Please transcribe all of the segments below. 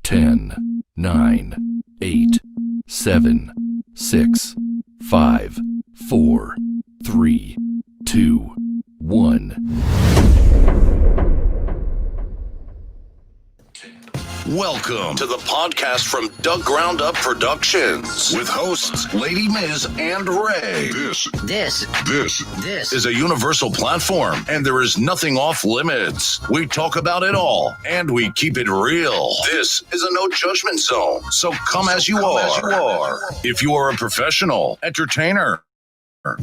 10, 9, 8, 7, 6, 5, 4, 3, 2, 1. Welcome to the podcast from Doug Ground Up Productions with hosts Lady Miz and Ray. This is a universal platform, and there is nothing off limits. We talk about it all, and we keep it real. This is a no judgment zone, so come as you are. If you are a professional, entertainer,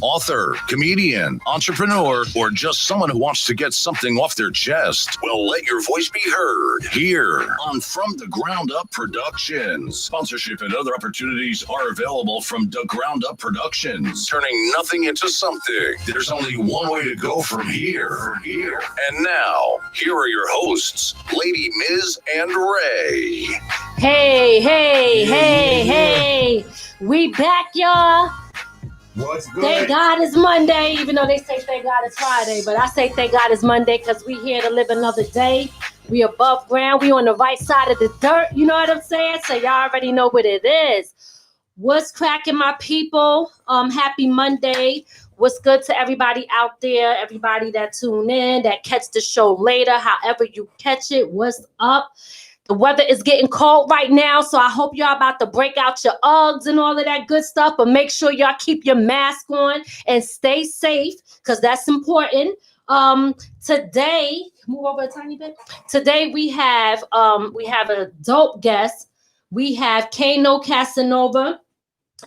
author, comedian, entrepreneur, or just someone who wants to get something off their chest, well, let your voice be heard here on From the Ground Up Productions. Sponsorship and other opportunities are available from the Ground Up Productions, turning nothing into something. There's only one way to go from here. And now, here are your hosts, Lady Miz and Ray. Hey. We back, y'all. What's good? Thank God it's Monday, even though they say thank God it's Friday. But I say thank God it's Monday because we here to live another day. We above ground. We on the right side of the dirt. You know what I'm saying? So y'all already know what it is. What's cracking, my people? Happy Monday. What's good to everybody out there? Everybody that tune in, that catch the show later. However you catch it, what's up? The weather is getting cold right now, so I hope y'all about to break out your Uggs and all of that good stuff, but make sure y'all keep your mask on and stay safe, because that's important. Today, move over a tiny bit. Today we have a dope guest. We have Kano Casanova.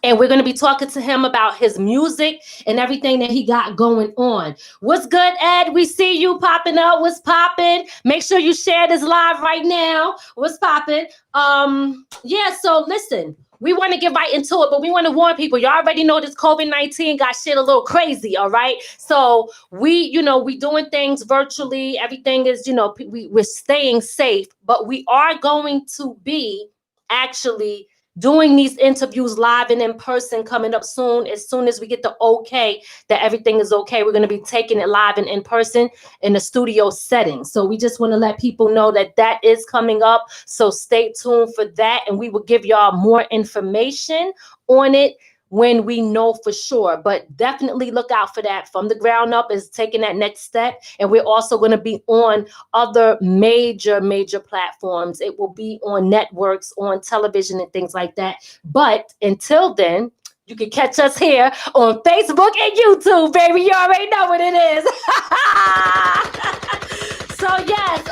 And we're going to be talking to him about his music and everything that he got going on. What's good, Ed? We see you popping up. What's popping? Make sure you share this live right now. What's popping? So listen, we want to get right into it, but we want to warn people. You already know this COVID-19 got shit a little crazy, all right? So we doing things virtually. Everything is, we're staying safe, but we are going to be actually doing these interviews live and in person coming up soon. As soon as we get the okay that everything is okay, we're going to be taking it live and in person in the studio setting. So we just want to let people know that that is coming up. So stay tuned for that. And we will give y'all more information on it when we know for sure. But definitely look out for that. From the Ground Up is taking that next step. And we're also going to be on other major platforms. It will be on networks, on television and things like that. But until then, you can catch us here on Facebook and YouTube, baby. You already know what it is. So yes,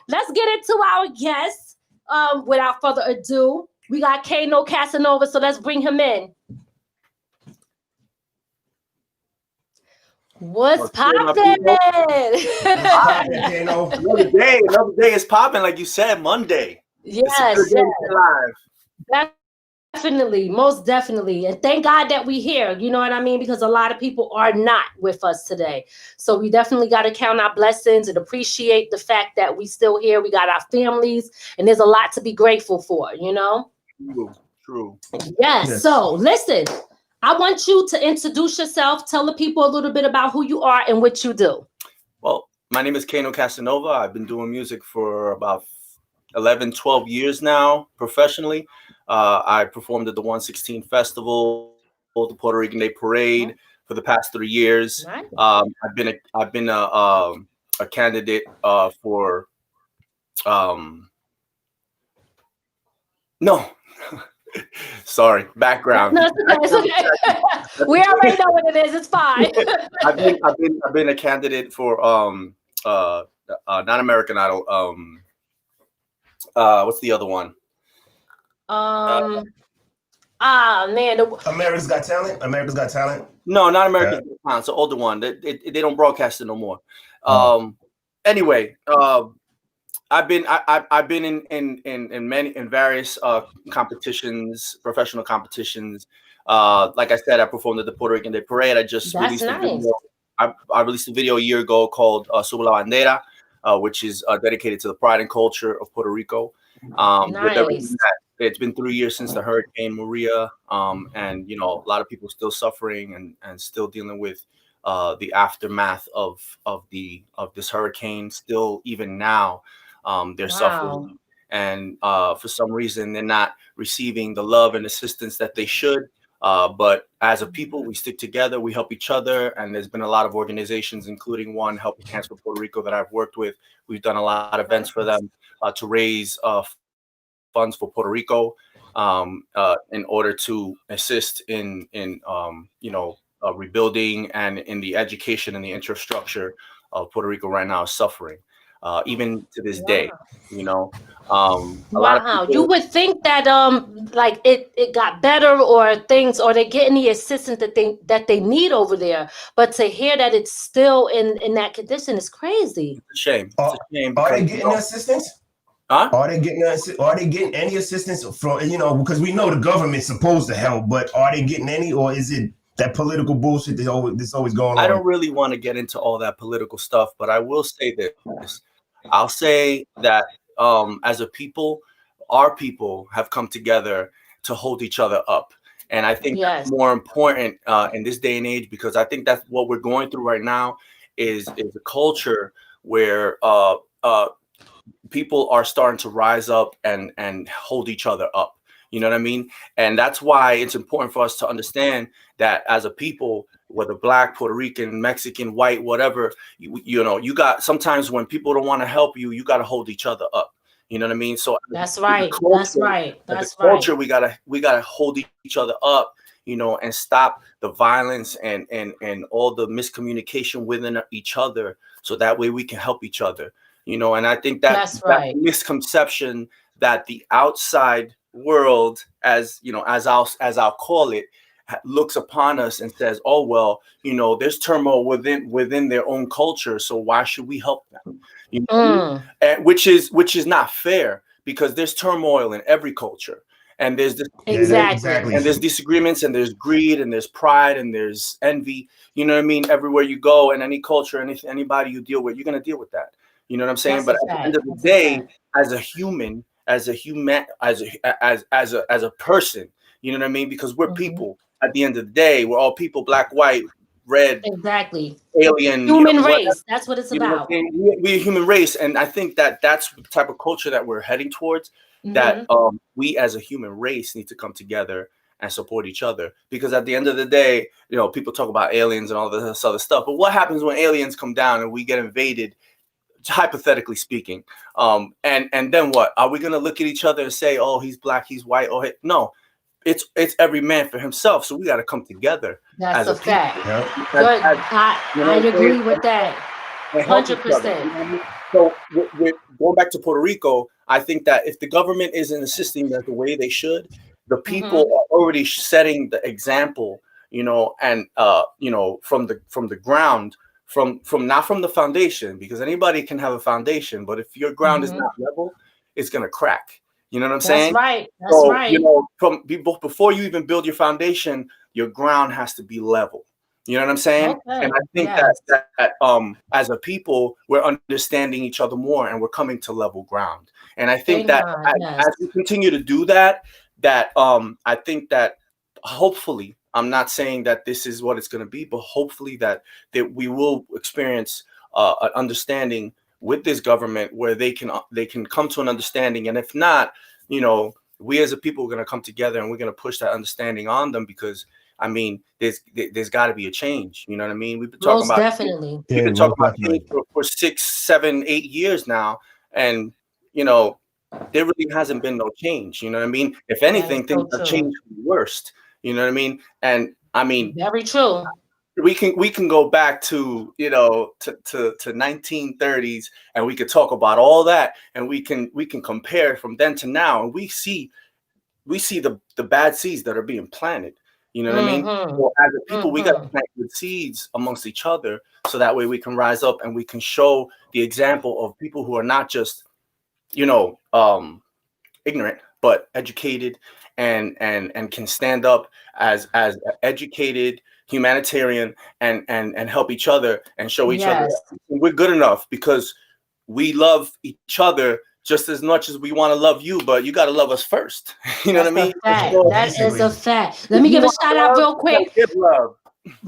let's get into our guests. Without further ado, we got Kano Casanova, so let's bring him in. What's poppin'? Another day is popping, like you said, Monday. Yes. Definitely, most definitely. And thank God that we're here, you know what I mean? Because a lot of people are not with us today. So we definitely got to count our blessings and appreciate the fact that we still here. We got our families, and there's a lot to be grateful for, you know? True. Yes. So listen, I want you to introduce yourself. Tell the people a little bit about who you are and what you do. Well, my name is Kano Casanova. I've been doing music for about 11, 12 years now, professionally. I performed at the 116 Festival, the Puerto Rican Day Parade for the past 3 years. Right. I've been a candidate for no. Sorry, background. No, it's okay. We already know what it is. It's fine. I've been a candidate for not American Idol. What's the other one? Man, America's Got Talent. No, not America's Got Talent. It's an older one. They don't broadcast it no more. Anyway, I've been in various competitions, professional competitions. Like I said, I performed at the Puerto Rican Day Parade. I just released a video. I released a video a year ago called Sube la Bandera, which is dedicated to the pride and culture of Puerto Rico. Nice. It's been 3 years since the Hurricane Maria, and a lot of people still suffering and still dealing with the aftermath of this hurricane. Still, even now, they're suffering. and for some reason they're not receiving the love and assistance that they should. But as a people, we stick together, we help each other, and there's been a lot of organizations, including one, Helping Hands for Puerto Rico, that I've worked with. We've done a lot of events for them to raise funds for Puerto Rico in order to assist in rebuilding and in the education and the infrastructure of Puerto Rico right now is suffering, even to this day. A lot of people, You would think that like it got better, or things, or they're getting the assistance that they need over there. But to hear that it's still in that condition is crazy. It's a shame. It's a shame. Are they getting assistance? Huh? Are they getting any assistance from, because we know the government's supposed to help, but are they getting any, or is it that political bullshit that's always going on? I don't really want to get into all that political stuff, but I will say this. I'll say that as a people, our people have come together to hold each other up. And I think that's more important in this day and age, because I think that's what we're going through right now is a culture where people are starting to rise up and hold each other up. You know what I mean? And that's why it's important for us to understand that as a people, whether Black, Puerto Rican, Mexican, white, whatever, you got, sometimes when people don't want to help you, you got to hold each other up. You know what I mean? So that's right. That's culture. We gotta hold each other up, and stop the violence and all the miscommunication within each other, so that way we can help each other. And I think that misconception that the outside world, as I'll call it, looks upon us and says, oh, well, there's turmoil within their own culture, so why should we help them? Which is not fair, because there's turmoil in every culture, and there's this exactly and there's disagreements, and there's greed, and there's pride, and there's envy. You know what I mean? Everywhere you go, in any culture, anybody you deal with, you're gonna deal with that. You know what I'm saying? But at the end of the day, as a human, as a person, you know what I mean? Because we're people. At the end of the day, we're all people: black, white, red, alien, human race. That's what it's about. We're a human race, and I think that's the type of culture that we're heading towards. That we as a human race need to come together and support each other. Because at the end of the day, people talk about aliens and all this other stuff, but what happens when aliens come down and we get invaded? Hypothetically speaking, and then what? Are we gonna look at each other and say, "Oh, he's black, he's white"? Oh, no, it's every man for himself. So we got to come together. That's a fact. Good. I agree with that. 100%. So we're going back to Puerto Rico. I think that if the government isn't assisting them the way they should, the people are already setting the example. And from the ground. From not from the foundation, because anybody can have a foundation, but if your ground is not level, it's gonna crack. You know what I'm saying? That's right. From before you even build your foundation, your ground has to be level. You know what I'm saying? Okay. And I think that as a people, we're understanding each other more, and we're coming to level ground. And I think as we continue to do that, I think that hopefully, I'm not saying that this is what it's going to be, but hopefully that we will experience an understanding with this government where they can come to an understanding. And if not, we as a people are going to come together and we're going to push that understanding on them, because I mean, there's got to be a change. You know what I mean? We've been talking definitely. We've been talking about change for 6, 7, 8 years now, and there really hasn't been no change. You know what I mean? If anything, things have changed for the worst. You know what I mean? And I mean, very true. We can go back to to 1930s, and we could talk about all that, and we can compare from then to now, and we see the bad seeds that are being planted. You know what I mean? So as a people, we got to plant good seeds amongst each other, so that way we can rise up and we can show the example of people who are not just ignorant, but educated and can stand up as educated humanitarian and help each other and show each other we're good enough, because we love each other just as much as we want to love you, but you got to love us first. You know what I mean? That is a fact. Let me give a shout out real quick. Give love.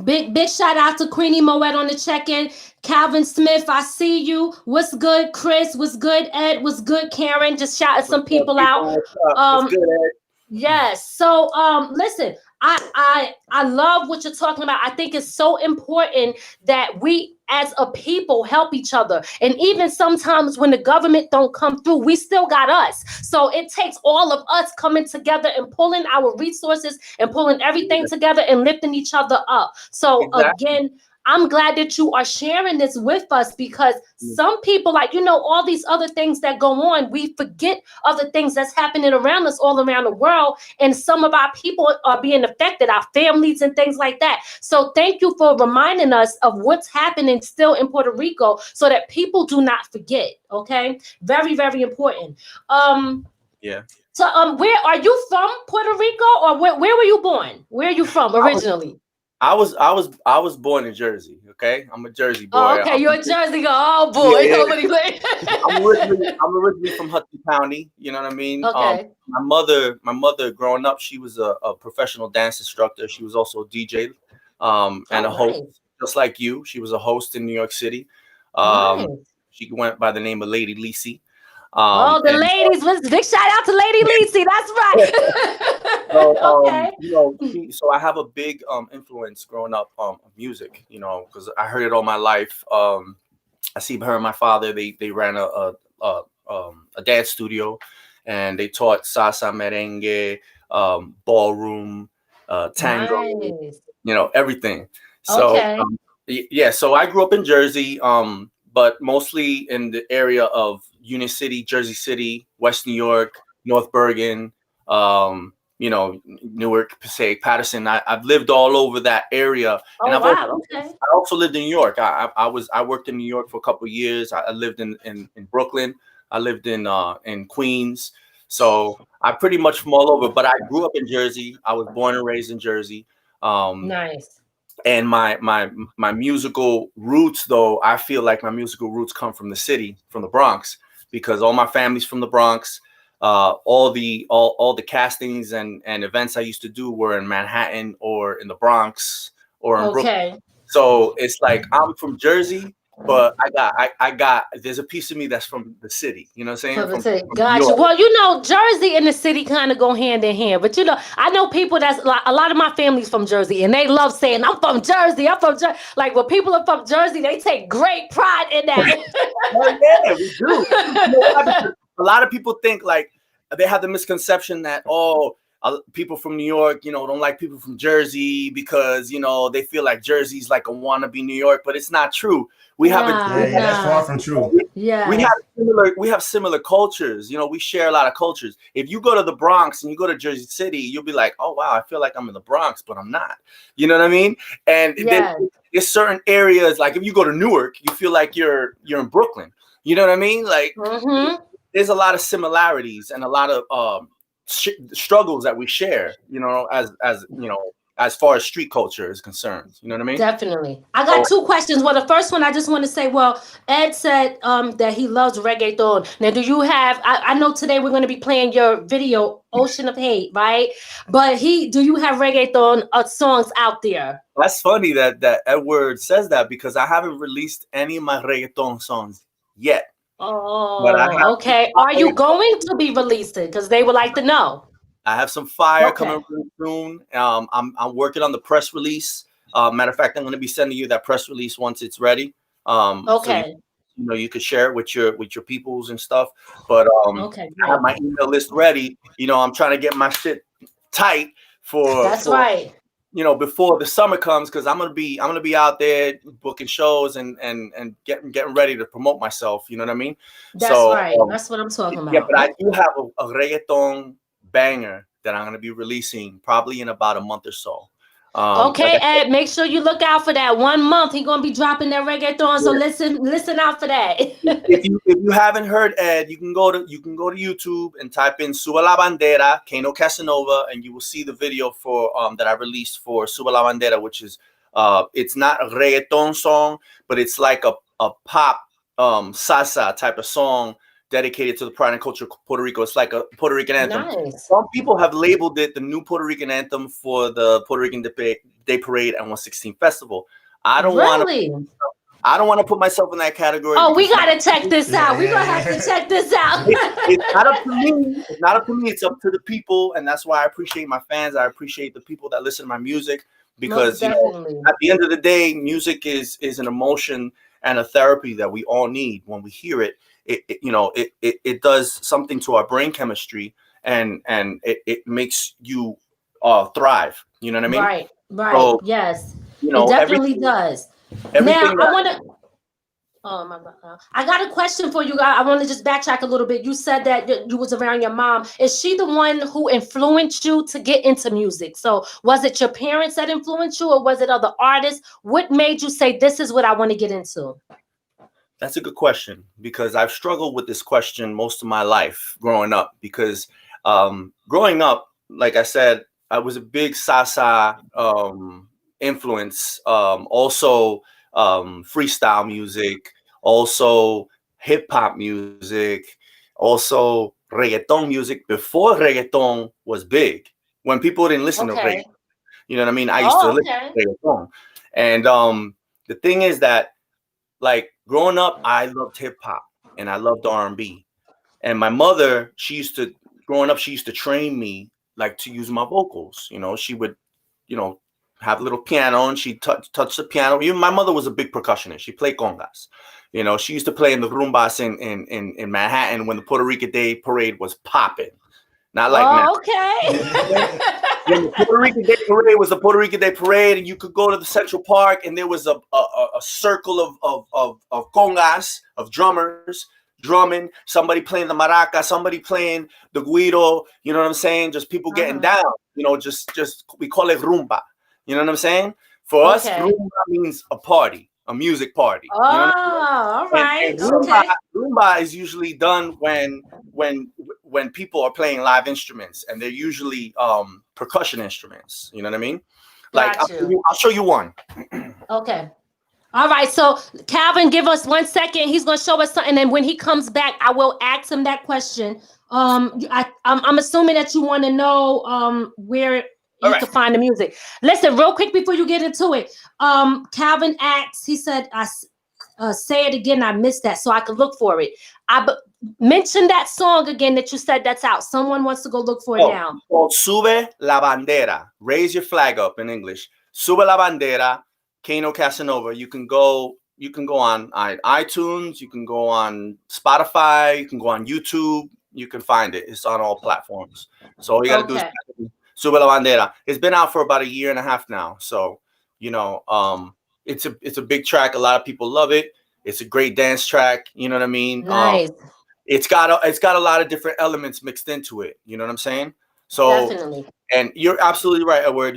Big shout out to Queenie Moet on the check-in. Calvin Smith, I see you. What's good, Chris? What's good, Ed? What's good, Karen? Just shouting some people out. What's good, Ed? Yes. So listen, I love what you're talking about. I think it's so important that we as a people help each other. And even sometimes when the government don't come through, we still got us. So it takes all of us coming together and pulling our resources and pulling everything together and lifting each other up. So again, I'm glad that you are sharing this with us, because some people, like, all these other things that go on, we forget of the things that's happening around us all around the world. And some of our people are being affected, our families and things like that. So thank you for reminding us of what's happening still in Puerto Rico so that people do not forget. Okay. Very, very important. Yeah. So where are you from? Puerto Rico, or where were you born? Where are you from originally? I was born in Jersey. Okay, I'm a Jersey boy. Oh, okay, you're a Jersey girl. Oh boy, yeah. I'm originally from Hudson County. You know what I mean? Okay. My mother, growing up, she was a professional dance instructor. She was also a DJ, and a host, just like you. She was a host in New York City. She went by the name of Lady Lisi. The ladies, big shout out to Lady Lisi. That's right. So, so I have a big influence growing up of music, because I heard it all my life. I see her and my father, they ran a dance studio, and they taught salsa, merengue, ballroom, tango, everything. So so I grew up in Jersey, but mostly in the area of Union City, Jersey City, West New York, North Bergen, Newark, Passaic, Patterson. I've lived all over that area. And I also lived in New York. I worked in New York for a couple of years. I lived in Brooklyn. I lived in Queens. So I pretty much from all over, but I grew up in Jersey. I was born and raised in Jersey. Nice. And my musical roots, though, I feel like my musical roots come from the city, from the Bronx, because all my family's from the Bronx. All the castings and events I used to do were in Manhattan or in the Bronx or in Brooklyn. So it's like I'm from Jersey, but I got there's a piece of me that's from the city. You know what I'm saying? Gotcha. Well, Jersey and the city kind of go hand in hand. But I know people that's like, a lot of my family's from Jersey, and they love saying I'm from Jersey. I'm from Jersey. Like when people are from Jersey, they take great pride in that. Well, yeah, we do. A lot of people think like they have the misconception that people from New York, don't like people from Jersey because they feel like Jersey's like a wannabe New York, but it's not true. We have that's far from true. We have similar cultures. We share a lot of cultures. If you go to the Bronx and you go to Jersey City, you'll be like, oh wow, I feel like I'm in the Bronx, but I'm not. You know what I mean? And there's certain areas, like if you go to Newark, you feel like you're in Brooklyn. You know what I mean? Like there's a lot of similarities and a lot of struggles that we share, as far as street culture is concerned. You know what I mean? Definitely. I got two questions. Well, the first one, I just want to say, Ed said that he loves reggaeton. Now, do you have, I know today we're going to be playing your video, Ocean of Hate, right? But do you have reggaeton songs out there? That's funny that Edward says that, because I haven't released any of my reggaeton songs yet. Oh, okay. Are you going to be releasing? Because they would like to know. I have some fire coming really soon. I'm working on the press release. Matter of fact, I'm going to be sending you that press release once it's ready. So you could share it with your peoples and stuff. But I have my email list ready. I'm trying to get my shit tight for. That's right. Before the summer comes, because I'm gonna be out there booking shows and getting ready to promote myself. You know what I mean? That's right. That's what I'm talking about. Yeah, but I do have a reggaeton banger that I'm gonna be releasing probably in about a month or so. Ed, make sure you look out for that. 1 month he gonna be dropping that reggaeton. So listen out for that. if you haven't heard Ed, you can go to YouTube and type in Suba la Bandera, Kano Casanova, and you will see the video for that I released for Suba la Bandera, which is it's not a reggaeton song, but it's like a pop salsa type of song dedicated to the pride and culture of Puerto Rico. It's like a Puerto Rican anthem. Nice. Some people have labeled it the new Puerto Rican anthem for the Puerto Rican Day Parade and 116 Festival. I don't want to put myself in that category. Oh, we gotta check this out. We're gonna have to check this out. It's not up to me. It's not up to me. It's up to the people, and that's why I appreciate my fans. I appreciate the people that listen to my music, because at the end of the day, music is an emotion and a therapy that we all need. When we hear it, it does something to our brain chemistry, and it makes you thrive. You know what I mean? Right. So, yes. It definitely does. Now I want to. Oh my God! I got a question for you guys. I want to just backtrack a little bit. You said that you was around your mom. Is she the one who influenced you to get into music? So was it your parents that influenced you, or was it other artists? What made you say this is what I want to get into? That's a good question, because I've struggled with this question most of my life growing up. Because growing up, like I said, I was a big salsa influence. Also. Freestyle music, also hip hop music, also reggaeton music before reggaeton was big. When people didn't listen to reggaeton, you know what I mean? I used to listen to reggaeton. And the thing is that, like, growing up, I loved hip hop and I loved R&B. And my mother, growing up, she used to train me, like, to use my vocals. You know, she would, have a little piano, and she touch the piano. Even my mother was a big percussionist. She played congas. She used to play in the rumbas in Manhattan when the Puerto Rican Day Parade was popping. Not like now. Okay. When the Puerto Rican Day Parade was the Puerto Rican Day Parade, and you could go to the Central Park, and there was a circle of congas, of drummers drumming, somebody playing the maraca, somebody playing the guiro. You know what I'm saying? Just people getting down. Just we call it rumba. You know what I'm saying? For us, rumba means a party, a music party. Oh, you know all right. And rumba is usually done when people are playing live instruments, and they're usually percussion instruments. You know what I mean? Like, I'll show you one. Okay. All right. So Calvin, give us 1 second. He's gonna show us something, and when he comes back, I will ask him that question. I'm assuming that you want to know where you can find the music. Listen, real quick before you get into it. Calvin asks, he said, say it again. I missed that, so I could look for it. Mention that song again that you said that's out. Someone wants to go look for it now. Called Sube la Bandera. Raise your flag up in English. Sube la Bandera, Kano Casanova. You can go on iTunes, you can go on Spotify, you can go on YouTube, you can find it. It's on all platforms. So all you gotta do is Sube la Bandera. It's been out for about 1.5 years now. So, it's a big track. A lot of people love it. It's a great dance track. You know what I mean? Nice. It's got a lot of different elements mixed into it. You know what I'm saying? So definitely. And you're absolutely right, Edward.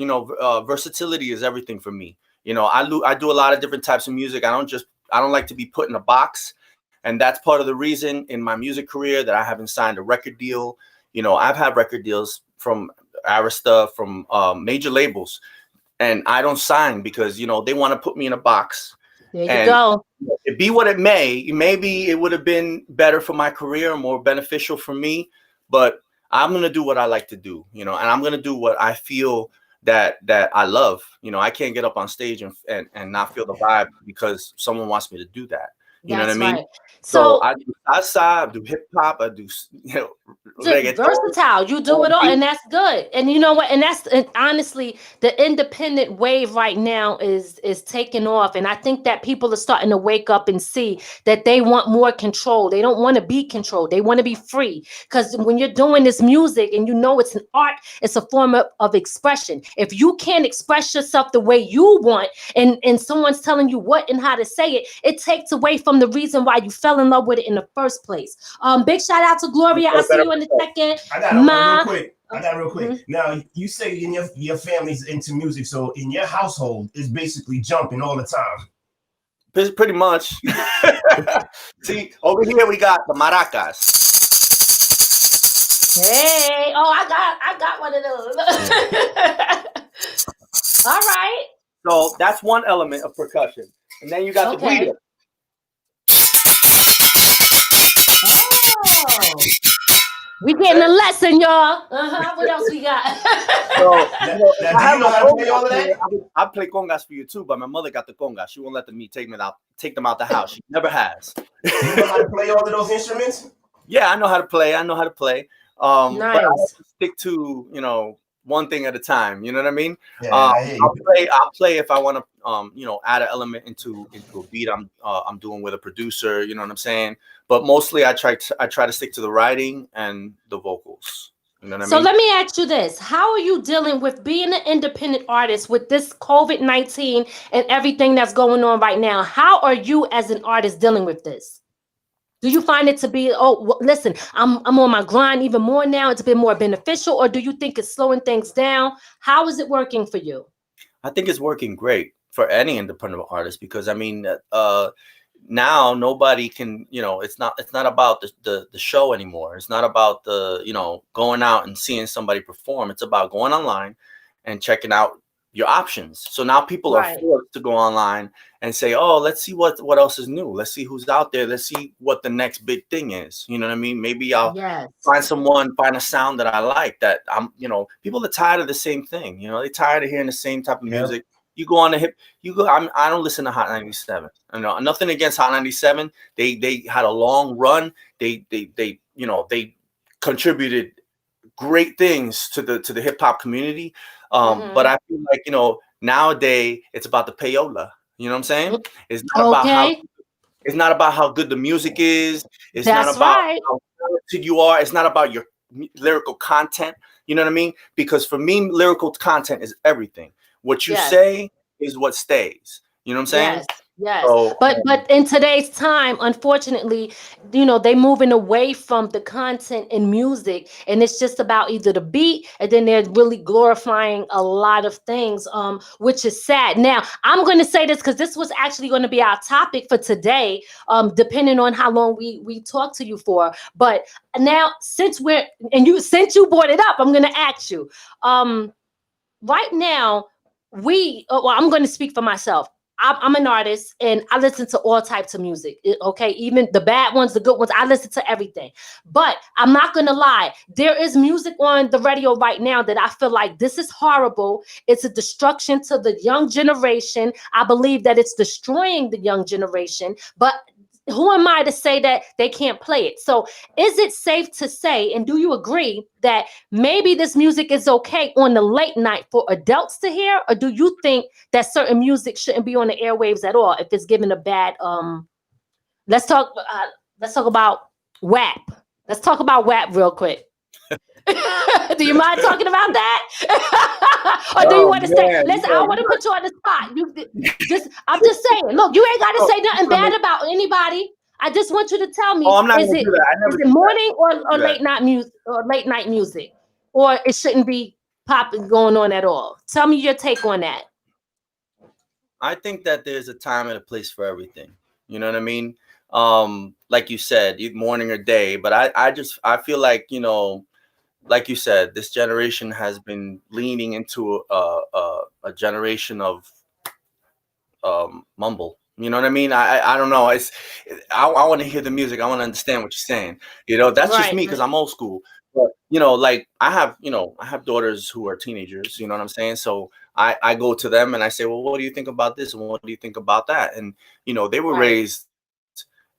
Versatility is everything for me. I do a lot of different types of music. I don't like to be put in a box. And that's part of the reason in my music career that I haven't signed a record deal. I've had record deals from Arista, from major labels, and I don't sign because, they want to put me in a box. There you go. It be what it may. Maybe it would have been better for my career, more beneficial for me, but I'm going to do what I like to do, and I'm going to do what I feel that I love. I can't get up on stage and not feel the vibe because someone wants me to do that. You know what I mean? Right. So I do salsa, I do hip hop, I do reggaeton. Versatile. You do it all, and that's good. And you know what? And honestly, the independent wave right now is taking off. And I think that people are starting to wake up and see that they want more control. They don't want to be controlled. They want to be free. Because when you're doing this music and it's an art, it's a form of expression. If you can't express yourself the way you want, and someone's telling you what and how to say it, it takes away from the reason why you fell in love with it in the first place. Big shout out to Gloria. I see you in a second. I got it real quick. Mm-hmm. Now, you say in your family's into music, so in your household it's basically jumping all the time. Pretty much. See, over here we got the maracas. Hey, I got one of those. All right. So that's one element of percussion, and then you got the guiro. We getting a lesson, y'all. What else we got? So, do you know how to play all of that? I play congas for you too, but my mother got the congas. She won't let me take them out the house. She never has. You know how to play all of those instruments? Yeah, I know how to play. Nice. But I have to stick to, one thing at a time. You know what I mean? Yeah, I'll play if I want to, add an element into a beat I'm doing with a producer. You know what I'm saying? But mostly I try to stick to the writing and the vocals. You know what I mean? So let me ask you this: how are you dealing with being an independent artist with this COVID-19 and everything that's going on right now? How are you as an artist dealing with this? Do you find it to be, listen, I'm on my grind even more now, it's been more beneficial, or do you think it's slowing things down? How is it working for you? I think it's working great for any independent artist because now nobody can, it's not about the show anymore. It's not about going out and seeing somebody perform. It's about going online and checking out your options. So now people are forced to go online and say, oh, let's see what else is new. Let's see who's out there. Let's see what the next big thing is. You know what I mean? Maybe I'll find a sound that I like that people are tired of the same thing. They're tired of hearing the same type of music. You go on the hip, I don't listen to Hot 97. Nothing against Hot 97. They had a long run. They contributed great things to the hip hop community. But I feel like, nowadays it's about the payola. You know what I'm saying? It's not about how good the music is. It's not about how talented you are. It's not about your lyrical content. You know what I mean? Because for me, lyrical content is everything. What you say is what stays. You know what I'm saying? Yes. So, but in today's time, unfortunately, they moving away from the content in music, and it's just about either the beat, and then they're really glorifying a lot of things, which is sad. Now, I'm going to say this because this was actually going to be our topic for today, depending on how long we talk to you for. But now, since you brought it up, I'm going to ask you. Right now, I'm going to speak for myself. I'm an artist and I listen to all types of music. Okay. Even the bad ones, the good ones, I listen to everything. But I'm not going to lie. There is music on the radio right now that I feel like this is horrible. It's a destruction to the young generation. I believe that it's destroying the young generation, but who am I to say that they can't play it? So is it safe to say, and do you agree that maybe this music is okay on the late night for adults to hear? Or do you think that certain music shouldn't be on the airwaves at all if it's given a bad, let's talk about WAP. Let's talk about WAP real quick. Do you mind talking about that? Or do you want to say, listen, I want to put you on the spot. I'm just saying, look, you ain't got to say nothing bad about anybody. I just want you to tell me, is it morning or late night music? Or it shouldn't be popping going on at all? Tell me your take on that. I think that there's a time and a place for everything. You know what I mean? Like you said, morning or day, but I feel like, like you said, this generation has been leaning into a generation of mumble. You know what I mean? I don't know. I want to hear the music. I want to understand what you're saying. That's just me because I'm old school. But like I have daughters who are teenagers. You know what I'm saying? So I go to them and I say, well, what do you think about this? And what do you think about that? And they were raised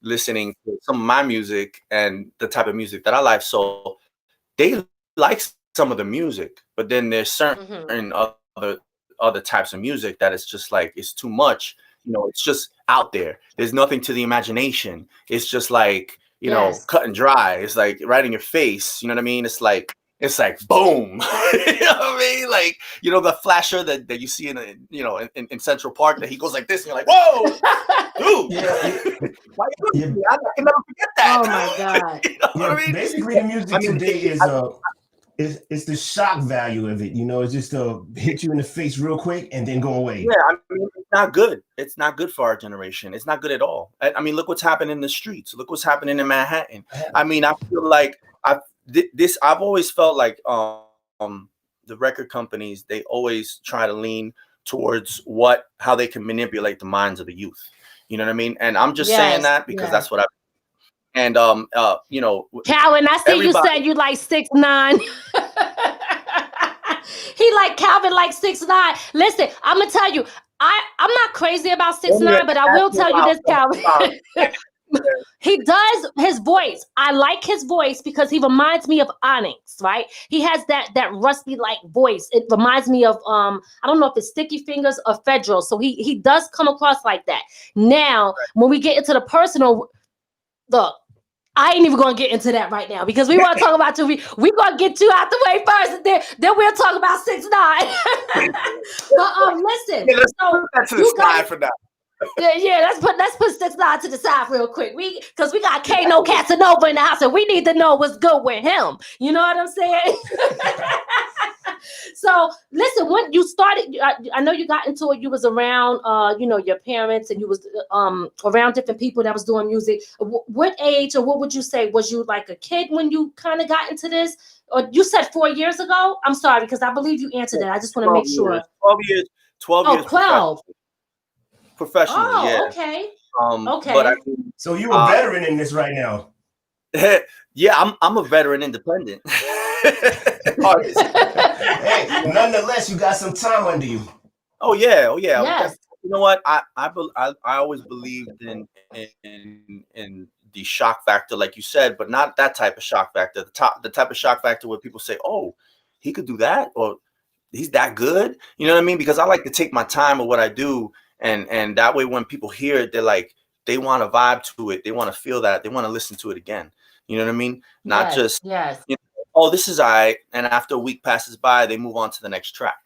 listening to some of my music and the type of music that I like. So they like some of the music, but then there's certain other types of music that it's just like it's too much. It's just out there. There's nothing to the imagination. It's just like cut and dry. It's like right in your face. You know what I mean? It's like boom. You know what I mean? Like the flasher that you see in Central Park that he goes like this and you're like, whoa, dude. Why you doing that? I can never forget that. Oh my God. What I mean? Basically, the music today is the shock value of it. It's just hit you in the face real quick and then go away. Yeah, I mean, it's not good. It's not good for our generation. It's not good at all. I mean, look what's happening in the streets. Look what's happening in Manhattan. I mean, I feel like I've always felt like the record companies, they always try to lean towards how they can manipulate the minds of the youth. You know what I mean? And I'm just saying that because that's what you know, Calvin, I see you said you like 6'9". He like Calvin like 6'9". Listen, I'm gonna tell you, I'm not crazy about 6'9", but I will tell you this, Calvin. He does his voice. I like his voice because he reminds me of Onyx, right? He has that rusty like voice. It reminds me of I don't know if it's Sticky Fingers or Federal. So he does come across like that. Now, when we get into the personal, look, I ain't even gonna get into that right now because we want to talk about you. We gonna get you out the way first, and then we'll talk about 6'9". But listen, let's so put that to the side for now. Yeah, let's put 6'9" to the side real quick. Because we got Kano Casanova in the house, and we need to know what's good with him. You know what I'm saying? So listen, when you started, I know you got into it. You was around, your parents, and you was around different people that was doing music. What age, or what would you say, was you like a kid when you kind of got into this? Or you said 4 years ago? I'm sorry, because I believe you answered that. I just want to make sure. 12 years. 12. Professionally, yeah. Okay. Okay. But so you're a veteran in this right now. Yeah, I'm a veteran independent. Hey, nonetheless, you got some time under you. Oh yeah. Yes. You know what? I always believed in the shock factor, like you said, but not that type of shock factor. The type of shock factor where people say, "Oh, he could do that," or "He's that good." You know what I mean? Because I like to take my time with what I do. And that way, when people hear it, they want to vibe to it. They want to feel that. They want to listen to it again. You know what I mean? Not just, oh, this is all right. And after a week passes by, they move on to the next track.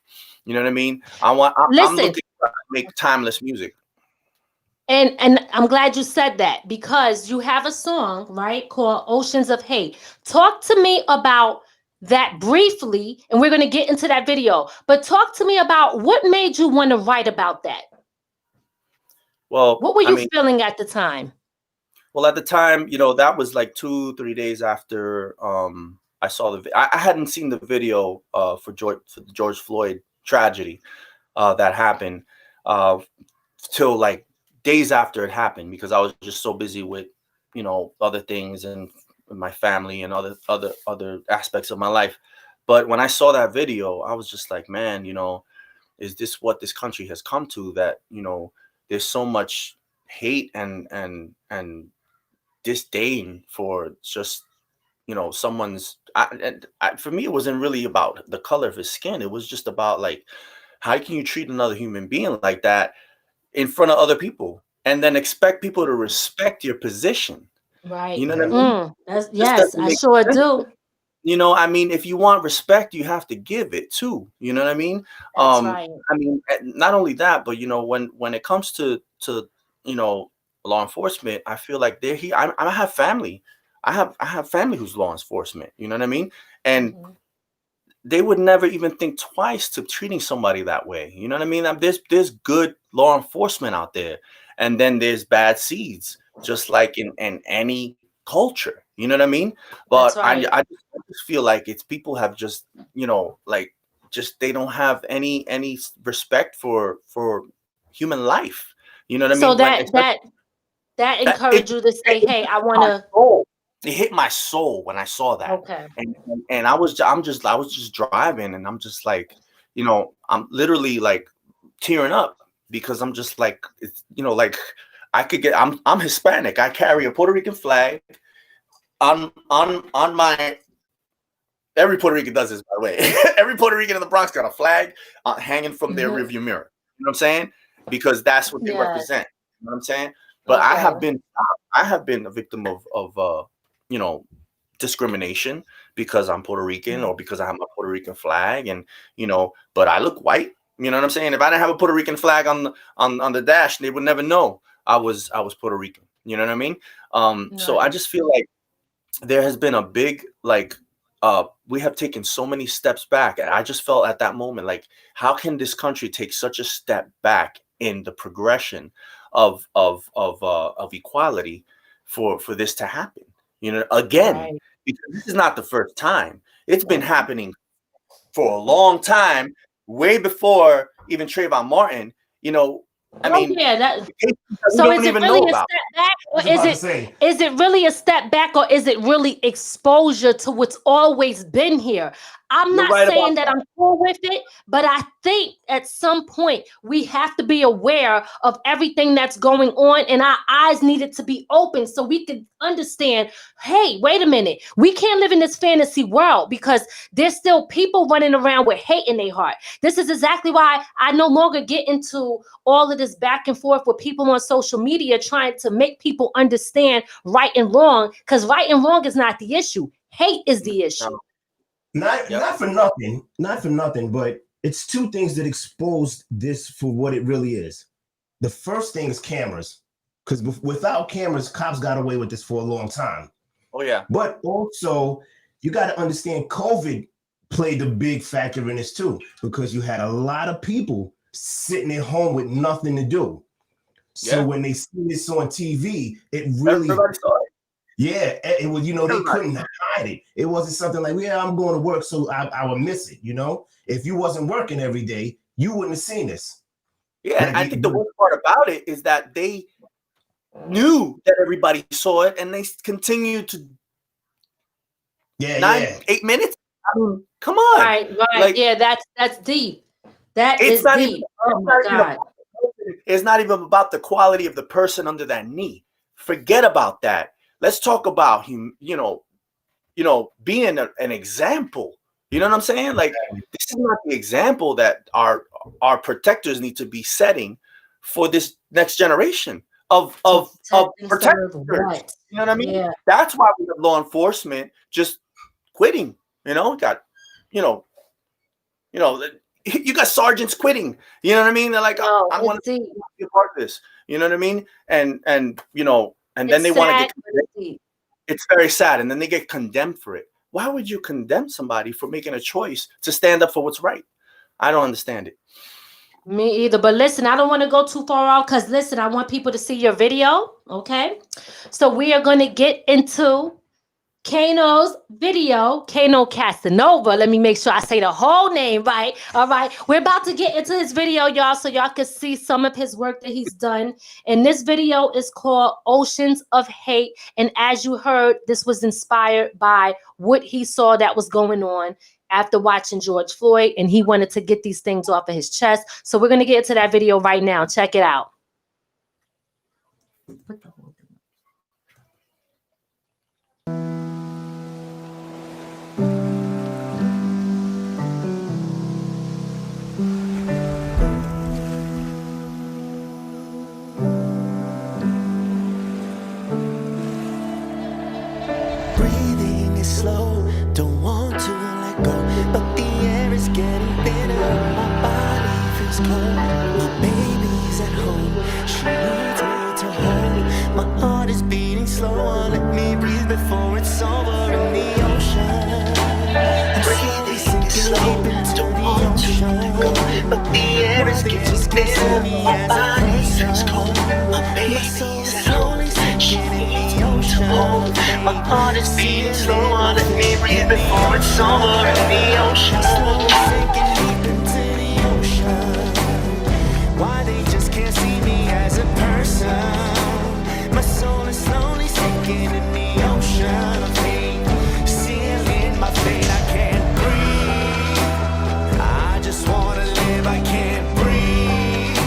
You know what I mean? I'm looking to make timeless music. And I'm glad you said that, because you have a song, right, called Oceans of Hate. Talk to me about that briefly, and we're going to get into that video. But talk to me about what made you want to write about that. Well, what were you feeling at the time? Well, at the time, that was like 2-3 days after I saw I hadn't seen the video for the George Floyd tragedy that happened till like days after it happened, because I was just so busy with other things and my family and other aspects of my life. But when I saw that video, I was just like, man, is this what this country has come to? That there's so much hate and disdain for just someone's. For me, it wasn't really about the color of his skin. It was just about like, how can you treat another human being like that in front of other people, and then expect people to respect your position? Right. You know what I mean? Yes, I sure do. If you want respect, you have to give it too. You know what I mean? That's right. Not only that, but when it comes to law enforcement, I feel like they're here. I have family. I have family who's law enforcement. You know what I mean? And they would never even think twice to treating somebody that way. You know what I mean? There's good law enforcement out there, and then there's bad seeds, just like in any culture. You know what I mean? But right. I just feel like it's people have just they don't have any respect for human life. You know what I mean? So that encouraged you to say, "Hey, I want to." It hit my soul when I saw that. Okay. And I was just driving, and I'm just like, I'm literally like tearing up, because I'm just like, it's, like I'm Hispanic. I carry a Puerto Rican flag on my. Every Puerto Rican does this, by the way. Every Puerto Rican in the Bronx got a flag hanging from their rearview mirror. You know what I'm saying? Because that's what they represent. You know what I'm saying? But I have been a victim of discrimination because I'm Puerto Rican, or because I have my Puerto Rican flag, and but I look white. You know what I'm saying? If I didn't have a Puerto Rican flag on the dash, they would never know I was Puerto Rican. You know what I mean? So I just feel like there has been a big we have taken so many steps back, and I just felt at that moment like, how can this country take such a step back in the progression of equality for this to happen? Again, right. Because this is not the first time. It's been happening for a long time, way before even Trayvon Martin. I mean, so is it really a step back, or is it really a step back, or is it really exposure to what's always been here? I'm not saying that I'm cool with it, but I think at some point we have to be aware of everything that's going on, and our eyes needed to be open so we could understand, hey, wait a minute, we can't live in this fantasy world because there's still people running around with hate in their heart. This is exactly why I no longer get into all of this back and forth with people on social media trying to make people understand right and wrong, because right and wrong is not the issue. Hate is the issue. Not for nothing, but it's two things that expose this for what it really is. The first thing is cameras, because without cameras, cops got away with this for a long time. Oh, yeah. But also, you got to understand COVID played a big factor in this too, because you had a lot of people sitting at home with nothing to do. So when they see this on TV, it really... Everybody saw it. Yeah, it was, they couldn't hide it. It wasn't something like, I'm going to work, so I would miss it, If you wasn't working every day, you wouldn't have seen this. Yeah, and I think the worst part about it is that they knew that everybody saw it, and they continued to 8 minutes. I mean, come on. Right. Like, that's deep. That is deep. Oh my God. It's not even about the quality of the person under that knee. Forget about that. Let's talk about him, being an example. You know what I'm saying? Like, this is not the example that our protectors need to be setting for this next generation of protectors. Right. You know what I mean? Yeah. That's why we have law enforcement just quitting. You got sergeants quitting. You know what I mean? They're like, I want to be a part of this. You know what I mean? And then they want to get condemned. It's very sad. And then they get condemned for it. Why would you condemn somebody for making a choice to stand up for what's right? I don't understand it. Me either. But listen, I don't want to go too far off because, listen, I want people to see your video. Okay. So we are going to get into Kano's video, Kano Casanova. Let me make sure I say the whole name right. All right. We're about to get into his video, y'all, so y'all can see some of his work that he's done. And this video is called Oceans of Hate. And as you heard, this was inspired by what he saw that was going on after watching George Floyd. And he wanted to get these things off of his chest. So we're going to get into that video right now. Check it out. Slow, don't want to let go, but the air is getting thinner. My body feels cold. My baby's at home. She needs me to hold. My heart is beating slower. Let me breathe before it's over in the ocean. I'm slowly sinking deep into the ocean, but the air is getting thinner. My body feels cold. My baby's at home. She needs me to hold. My heart is beating slower. Let me breathe before it's over in the ocean. Slowly sinking deep into the ocean. Why they just can't see me as a person? My soul is slowly sinking in the ocean of hate. Sealing my fate, I can't breathe. I just wanna live, I can't breathe.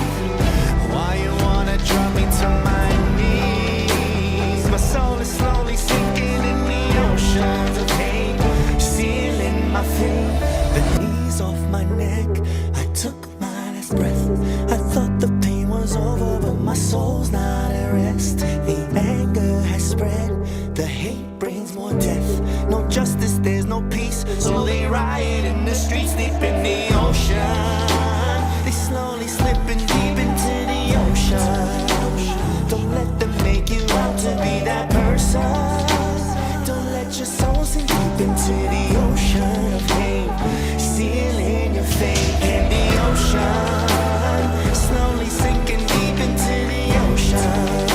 Why you wanna drop me to my knees? My soul is slowly sinking in the oceans of hate, sealing my fate. The knees off my neck, I took my last breath. I thought the pain was over, but my soul's not at rest. The anger has spread, the hate brings more death. No justice, there's no peace, so they riot in the streets, deep in the ocean. They slowly slipping deep into the ocean. Don't let them make you out to be that person. Don't let your soul sink deep into the ocean of hate, sealing your fate in the ocean. Slowly sinking deep into the ocean.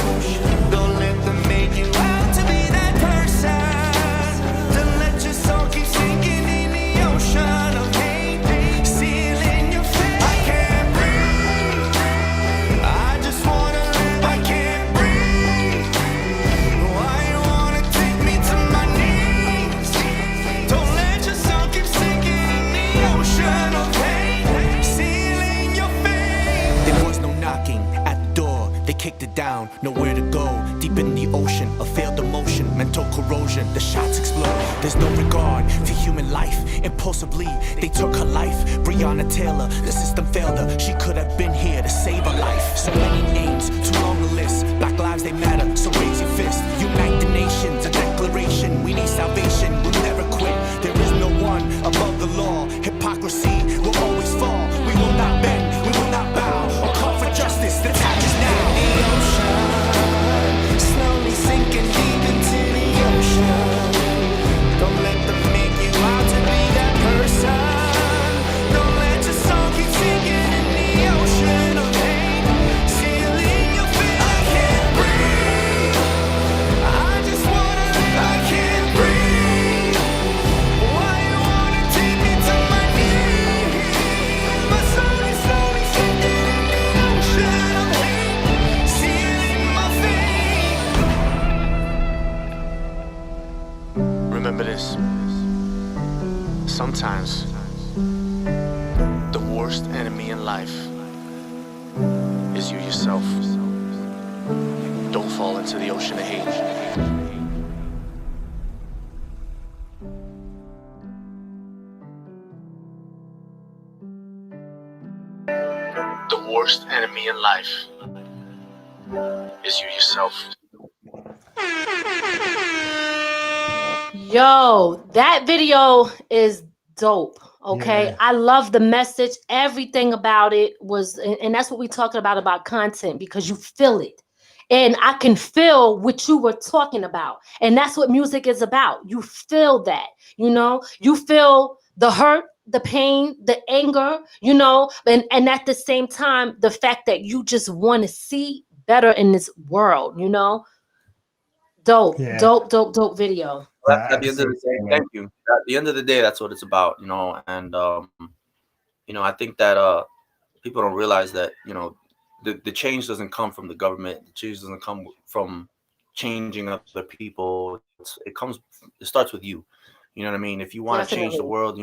Don't let them make you out to be that person. Don't let your soul keep sinking in the ocean of hate, from the ocean, a failed emotion, mental corrosion. The shots explode, there's no regard for human life. Impulsively, they took her life. Breonna Taylor, the system failed her. She could have been here to save her life. So many names, too long a list. Black lives, they matter, so raise your fist. Unite the nations, a declaration. We need salvation, we'll never quit. There is no one above the law. Hypocrisy will always fall. We will not bend, we will not bow, or call for justice. The time is now. The ocean, slowly sinking deep into the ocean. Don't let them make you out to be that person. Don't let your song keep singing in the ocean of hate. Sealing your fate. I can't breathe. I just wanna live. I can't breathe. Why you wanna take me to my knees? My soul is slowly sinking in the ocean of hate. Sealing my fate. Remember this. Sometimes the worst enemy in life is you yourself. Don't fall into the ocean of hate. The worst enemy in life is you yourself. Yo, that video is dope. Okay, Yeah. I love the message. Everything about it was, and that's what we're talking about content, because you feel it. And I can feel what you were talking about. And that's what music is about. You feel that, you feel the hurt, the pain, the anger, and at the same time, the fact that you just want to see better in this world, Dope, Yeah. dope video. Well, at the end of the day, thank you. At the end of the day, that's what it's about, and I think that people don't realize that, the change doesn't come from the government. The change doesn't come from changing other people. It starts with you. You know what I mean? If you want to change the world,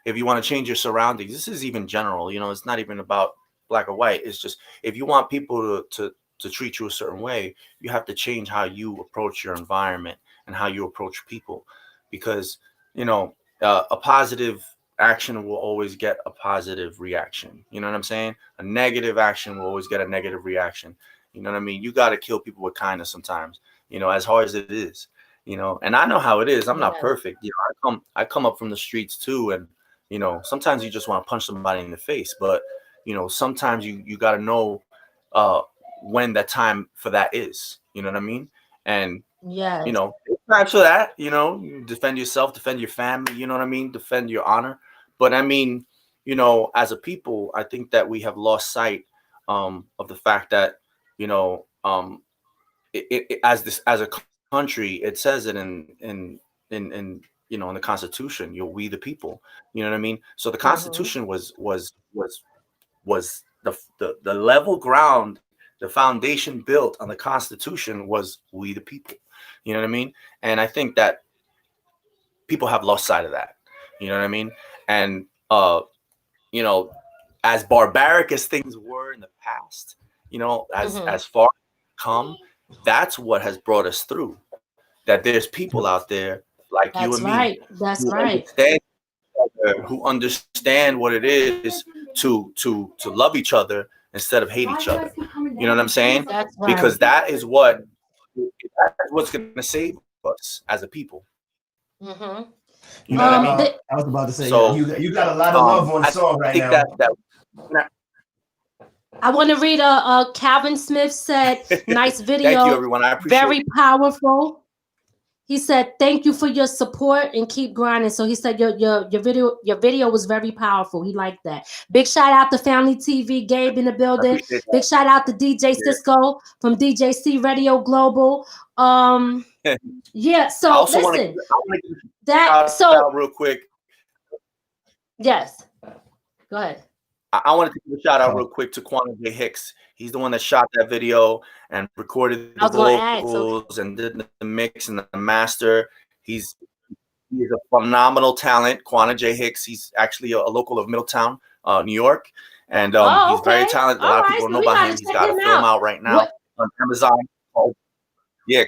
if you want to change your surroundings, this is even general, it's not even about black or white. It's just, if you want people to treat you a certain way, you have to change how you approach your environment and how you approach people, because, a positive action will always get a positive reaction. You know what I'm saying? A negative action will always get a negative reaction. You know what I mean? You got to kill people with kindness sometimes, as hard as it is, and I know how it is. I'm not perfect. I come up from the streets too. And, sometimes you just want to punch somebody in the face, but, sometimes you got to know, when that time for that is, you know what I mean? And, it's times for that, you defend yourself, defend your family, you know what I mean? Defend your honor. But I mean, as a people, I think that we have lost sight of the fact that, as a country, it says it in the Constitution, we the people, you know what I mean? So the Constitution was the level ground. The foundation built on the Constitution was we the people. You know what I mean? And I think that people have lost sight of that. You know what I mean? And as barbaric as things were in the past, as far as come, that's what has brought us through. That there's people out there like you and me. That's right. Who understand what it is to love each other instead of hate each other. You know what I'm saying? That's right. Because that's what's going to save us as a people. Mm-hmm. You know what I mean? I was about to say, so, you got a lot of love on the song right now. I want to read Calvin Smith said, nice video. Thank you, everyone. I appreciate very powerful. He said, thank you for your support and keep grinding. So he said your video was very powerful. He liked that. Big shout out to Family TV, Gabe in the building. Big shout out to DJ Cisco from DJC Radio Global. Yeah, so listen. Out real quick. Yes. Go ahead. I want to give a shout out real quick to Quana J. Hicks. He's the one that shot that video and recorded the vocals and did the mix and the master. He's a phenomenal talent, Quana J. Hicks. He's actually a local of Middletown, New York, and he's very talented. A lot of people know about him. He's got a film out right now on Amazon Yeah.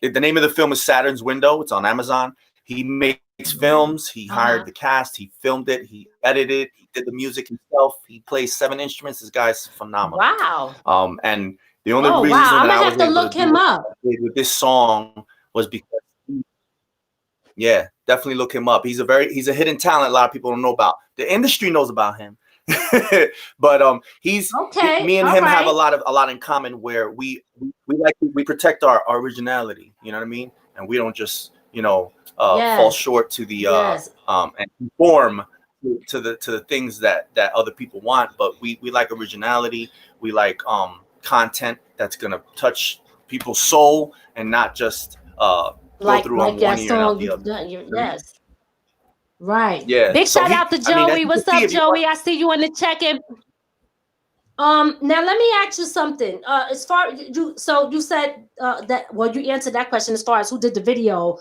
The name of the film is Saturn's Window. It's on Amazon. He makes films. He hired the cast. He filmed it. He edited. He did the music himself. He plays 7 instruments. This guy's phenomenal. Wow. And the only reason wow. I'm that gonna I was have to able look to do him what up. I did with this song was because, yeah, definitely look him up. He's a hidden talent a lot of people don't know about. The industry knows about him. But me and him have a lot in common where we protect our originality, you know what I mean? And we don't just, fall short to the and conform to the things that other people want, but we like originality. We like content that's gonna touch people's soul and not just go through on one ear and out the other. Yes. Right. Yeah. Big So shout out to Joey. What's up, Joey? I see you in the check-in. Now let me ask you something. As far you said you answered that question as far as who did the video.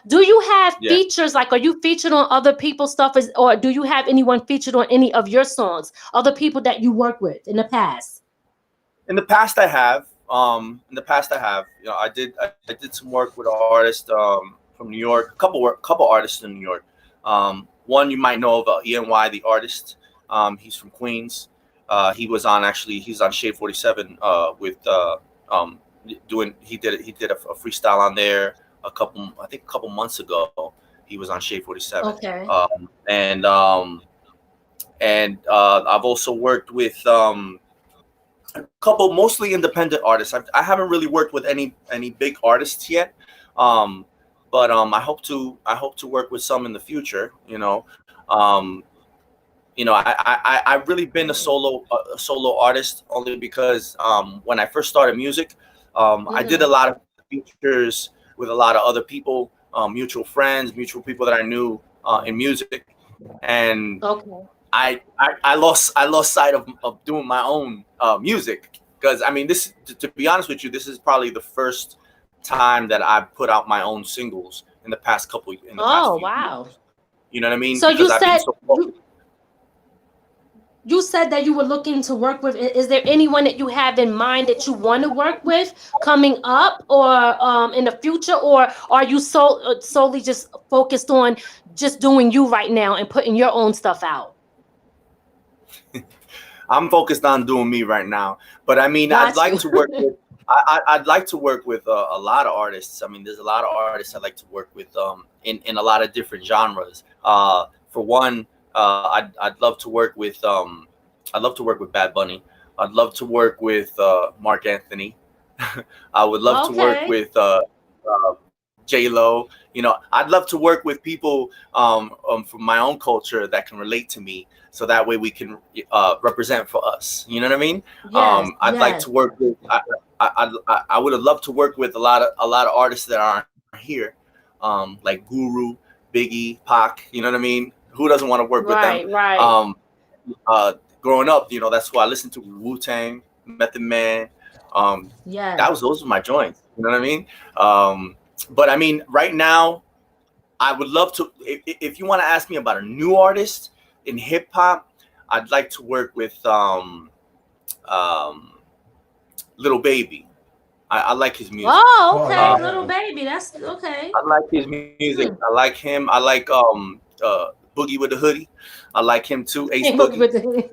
Do you have features? Like, are you featured on other people's stuff, or do you have anyone featured on any of your songs? Other people that you work with in the past? In the past, I have. I did some work with an artist from New York. Couple artists in New York. One you might know of, ENY, the artist. He's from Queens. He's on Shade 47 with he did a freestyle on there a couple months ago. He was on Shade 47. Okay. And I've also worked with a couple mostly independent artists. I haven't really worked with any big artists yet. But I hope to work with some in the future, I've really been a solo artist only because when I first started music, I did a lot of features with a lot of other people, mutual friends, mutual people that I knew in music, and I lost sight of doing my own music because this, to be honest with you, this is probably the first time that I put out my own singles in the past couple. Wow! Years. You know what I mean? So you said that you were looking to work with. Is there anyone that you have in mind that you want to work with coming up, or in the future, or are you solely just focused on just doing you right now and putting your own stuff out? I'm focused on doing me right now, but I'd like to work with. I'd like to work with a lot of artists. There's a lot of artists I'd like to work with in a lot of different genres. For one, I'd love to work with Bad Bunny. I'd love to work with Mark Anthony. I would love to work with J-Lo. I'd love to work with people from my own culture that can relate to me, so that way we can represent for us. You know what I mean? I'd like to work with. I would have loved to work with a lot of artists that aren't here, like Guru, Biggie, Pac. You know what I mean? Who doesn't want to work with them? Right. Growing up, that's why I listened to Wu-Tang, Method Man. Those were my joints. You know what I mean? But right now, I would love to. If you want to ask me about a new artist in hip hop, I'd like to work with Lil Baby. I like his music. Oh, okay, Lil Baby. That's okay. I like his music. I like him. I like Boogie with the Hoodie. I like him too. Ace Boogie with the Hoodie.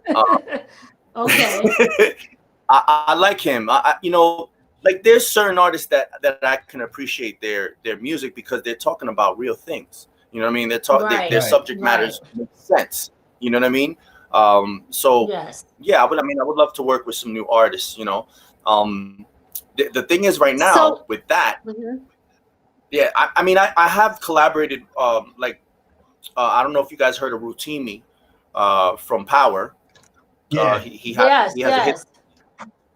Okay. I like him. Like there's certain artists that I can appreciate their music because they're talking about real things. You know what I mean? Their subject matters make sense. You know what I mean? Yeah, I would love to work with some new artists. The thing is right now with that, I have collaborated. I don't know if you guys heard of Routini from Power. He has a hit.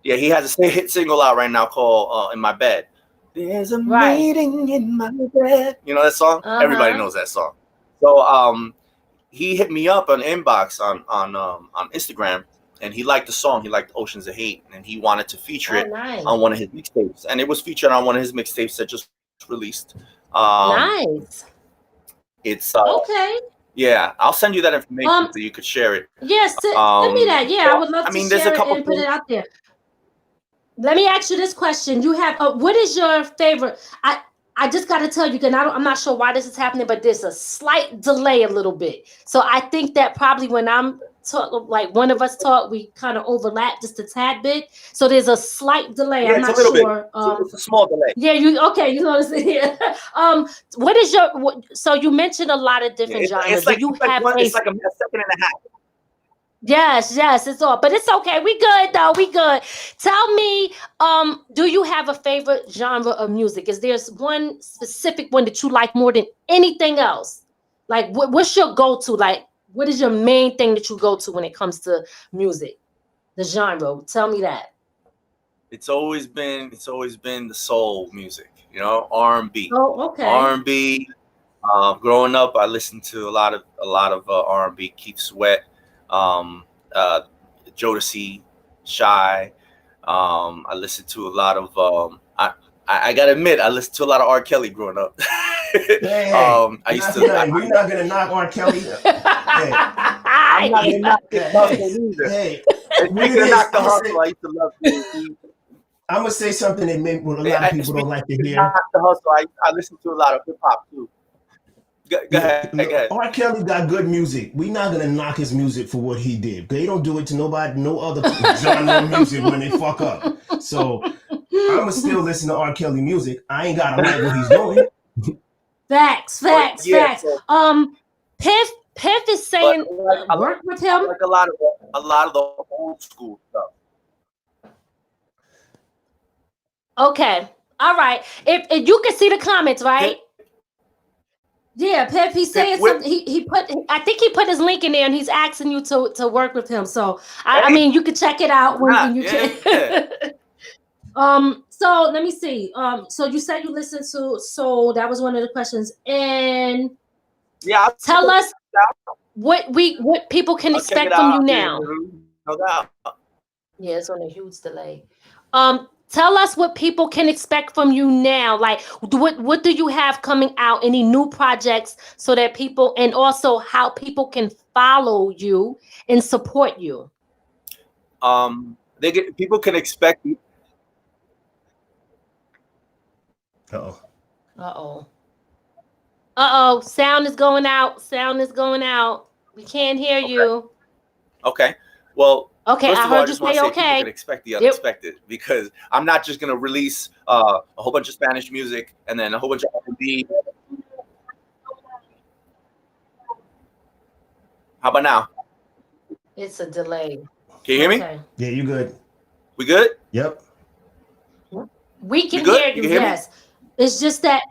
Yeah, he has a hit single out right now called "In My Bed." There's a meeting in my bed. You know that song? Everybody knows that song. So he hit me up on inbox on Instagram, and he liked the song. He liked Oceans of Hate, and he wanted to feature it on one of his mixtapes. And it was featured on one of his mixtapes that just released. Nice. It's okay. Yeah, I'll send you that information so you could share it. Yes, send me that. Yeah, I would love to share it and put it out there. Let me ask you this question. You have what is your favorite? I just got to tell you, because I'm not sure why this is happening, but there's a slight delay a little bit. So I think that probably when I'm talk, like one of us talk, we kind of overlap just a tad bit. So there's a slight delay. Yeah, I'm it's not a little sure. bit. It's a small delay. Yeah, you okay? You know what I'm saying? What is your? So you mentioned a lot of different genres. It's like, Do you have it's like a second and a half. Yes, it's all, but it's okay. We good though. We good. Tell me, do you have a favorite genre of music? Is there one specific one that you like more than anything else? Like, what's your go-to? Like, what is your main thing that you go to when it comes to music? The genre. Tell me that. It's always been the soul music, you know, R&B. Oh, okay. R&B. Growing up, I listened to a lot of R&B. Keith Sweat, Jodeci, Shy. I listened to a lot of. I gotta admit, I listened to a lot of R. Kelly growing up. I used to. We're not gonna knock R. Kelly. Hey, I'm not gonna knock the hustle either. Hey, we're knock the hustle. I used to love it. I'm gonna say something that maybe a lot of people don't like to hear. Knock the hustle. I listen to a lot of hip hop too. Go ahead. R. Kelly got good music. We're not gonna knock his music for what he did. They don't do it to nobody, no other genre of music when they fuck up. So I'ma still listen to R. Kelly music. I ain't gotta like what he's doing. Facts. Piff is saying work with him. Like a lot of the old school stuff. Okay. All right. If you can see the comments, right? Yeah, Pep, he's saying something. I think he put his link in there, and he's asking you to work with him. So I mean, you can check it out when you can. So let me see. So you said you listened to Soul. That was one of the questions. And tell us what people can expect from you now. No doubt. Yeah, it's on a huge delay. Tell us what people can expect from you now. Like, what do you have coming out? Any new projects so that people, and also how people can follow you and support you? People can expect. Uh-oh. Sound is going out. We can't hear you. Okay. Well. Okay, I heard you say okay. People can expect the unexpected because I'm not just gonna release a whole bunch of Spanish music and then a whole bunch of R&B. How about now? It's a delay. Can you hear me? Yeah, you good. We good? Yep. We can hear you. Yes. It's just that.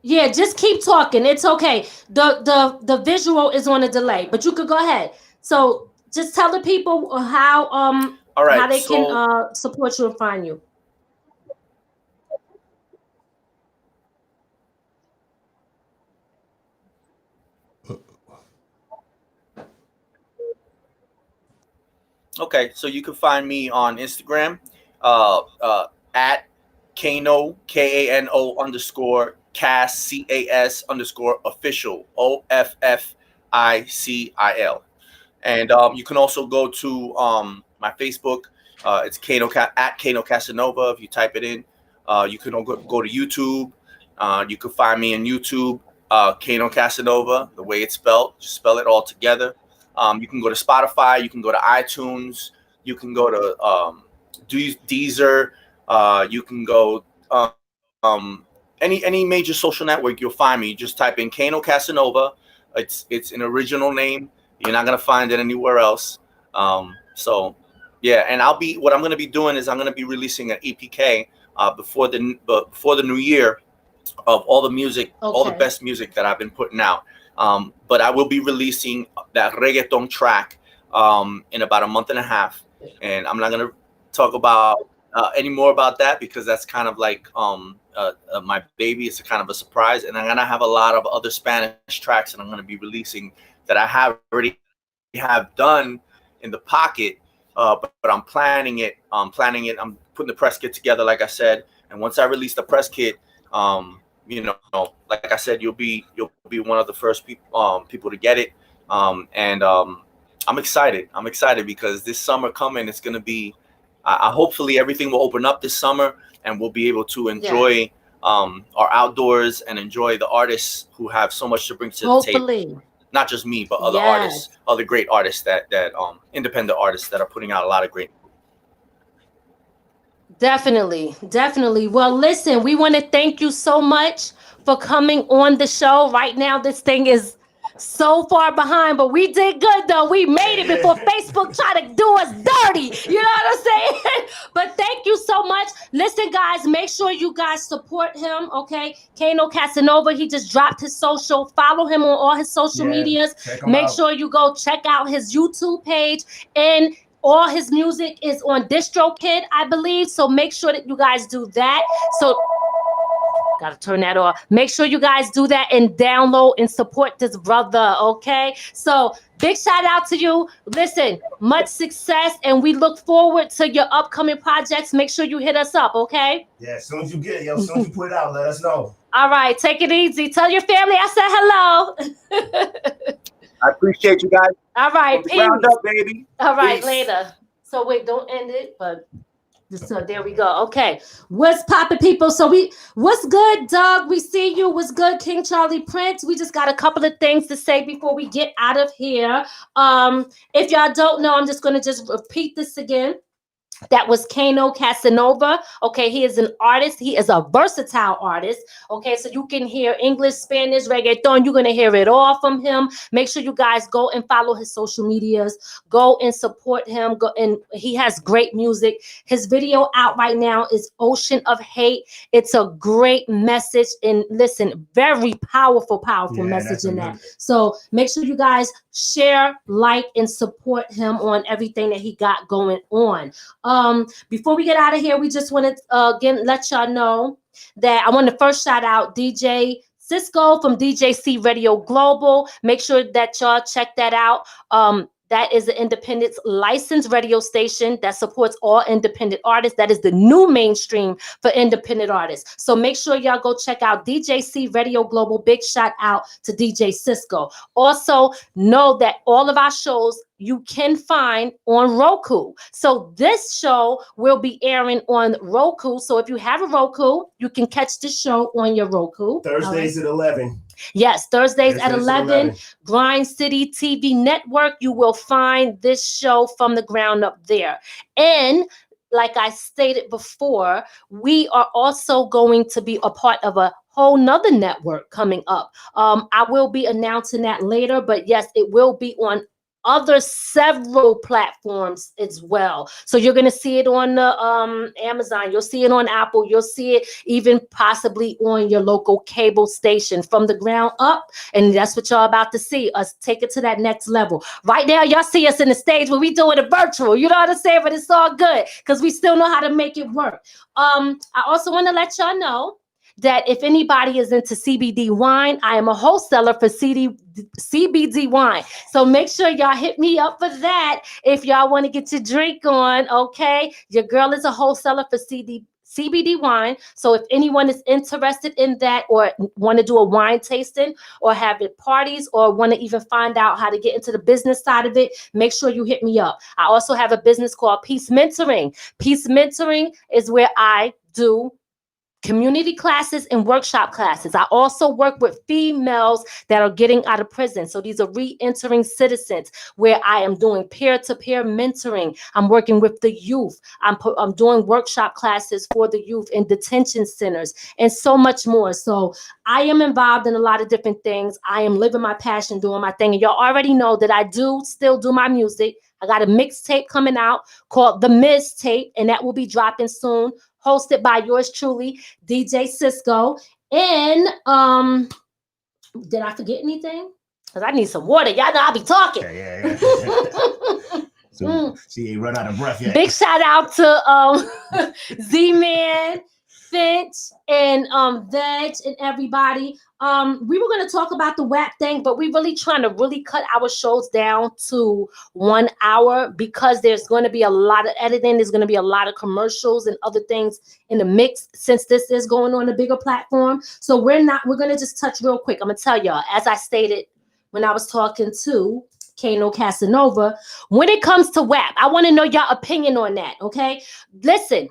Yeah, just keep talking. It's okay. The visual is on a delay, but you could go ahead. So. Just tell the people how how they can support you and find you. Okay, so you can find me on Instagram at Kano Kano _Cas CAS _official OFFICIL. And you can also go to my Facebook. It's at Kano Casanova. If you type it in, you can go to YouTube. You can find me on YouTube, Kano Casanova, the way it's spelled. Just spell it all together. You can go to Spotify. You can go to iTunes. You can go to Deezer. You can go any major social network. You'll find me. Just type in Kano Casanova. It's an original name. You're not gonna find it anywhere else. So yeah, and what I'm gonna be doing is I'm gonna be releasing an EPK before the new year of all the music, all the best music that I've been putting out. But I will be releasing that reggaeton track in about a month and a half, and I'm not gonna talk about any more about that because that's kind of like my baby. It's a kind of a surprise, and I'm gonna have a lot of other Spanish tracks that I'm gonna be releasing that I already have done in the pocket, but I'm planning it. I'm putting the press kit together, like I said. And once I release the press kit, like I said, you'll be one of the first people to get it. I'm excited. I'm excited because this summer coming, it's gonna be hopefully everything will open up this summer and we'll be able to enjoy our outdoors and enjoy the artists who have so much to bring to the table. Not just me, but other artists, other great artists that independent artists that are putting out a lot of great. Definitely. Well, listen, we want to thank you so much for coming on the show. Right now, this thing is so far behind, but we did good though. We made it before Facebook tried to do us dirty. You know what I'm saying? But thank you so much. Listen, guys, make sure you guys support him. Okay, Kano Casanova. He just dropped his social. Follow him on all his social medias. Make sure you go check out his YouTube page, and all his music is on DistroKid, I believe. So make sure that you guys do that. So gotta turn that off. Make sure you guys do that and download and support this brother, okay? So big shout out to you. Listen, much success, and we look forward to your upcoming projects. Make sure you hit us up, okay? Yeah, as soon as you get it, as soon as you put it out, let us know. All right, take it easy. Tell your family I said hello. I appreciate you guys. All right, peace. Round up, baby. All right, Peace. later. So wait, don't end it, but so there we go. Okay, what's poppin', people? So what's good, Doug? We see you. What's good, King Charlie Prince? We just got a couple of things to say before we get out of here. If y'all don't know, I'm just gonna repeat this again. That was Kano Casanova. Okay, he is an artist. He is a versatile artist. Okay, so you can hear English, Spanish, reggaeton. You're going to hear it all from him. Make sure you guys go and follow his social medias. Go and support him. Go, and he has great music. His video out right now is Ocean of Hate. It's a great message. And listen, very powerful message in that. So make sure you guys share, like, and support him on everything that he got going on. Before we get out of here, we just want to again let y'all know that I want to first shout out DJ Cisco from DJC Radio Global. Make sure that y'all check that out. That is an independent licensed radio station that supports all independent artists. That is the new mainstream for independent artists. So make sure y'all go check out DJC Radio Global. Big shout out to DJ Cisco. Also, know that all of our shows you can find on Roku. So this show will be airing on Roku. So if you have a Roku, you can catch the show on your Roku. Thursdays at 11. Yes, Thursdays at 11. Grind City TV Network. You will find this show from the ground up there. And like I stated before, we are also going to be a part of a whole nother network coming up. I will be announcing that later, but yes, it will be on other several platforms as well. So you're going to see it on the Amazon. You'll see it on Apple. You'll see it even possibly on your local cable station from the ground up. And that's what y'all about to see, us take it to that next level. Right now, y'all see us in the stage where we doing it virtual. You know what I'm saying? But it's all good because we still know how to make it work. I also want to let y'all know that if anybody is into CBD wine, I am a wholesaler for CBD wine. So make sure y'all hit me up for that if y'all want to get your drink on, okay? Your girl is a wholesaler for CBD wine. So if anyone is interested in that or want to do a wine tasting or have it parties or want to even find out how to get into the business side of it, make sure you hit me up. I also have a business called Peace Mentoring. Peace Mentoring is where I do community classes and workshop classes. I also work with females that are getting out of prison. So these are re-entering citizens where I am doing peer-to-peer mentoring. I'm working with the youth. I'm doing workshop classes for the youth in detention centers and so much more. So I am involved in a lot of different things. I am living my passion, doing my thing. And y'all already know that I do still do my music. I got a mixtape coming out called The Miz Tape, and that will be dropping soon. Hosted by yours truly, DJ Cisco. And did I forget anything? Because I need some water. Y'all know I be talking. Yeah. So she ain't run out of breath yet. Big shout out to Z-Man, Finch, and Veg, and everybody. We were going to talk about the WAP thing, but we're really trying to cut our shows down to 1 hour because there's going to be a lot of editing. There's going to be a lot of commercials and other things in the mix since this is going on a bigger platform. So we're going to just touch real quick. I'm going to tell y'all, as I stated when I was talking to Kano Casanova. When it comes to WAP, I want to know your opinion on that, okay? Listen,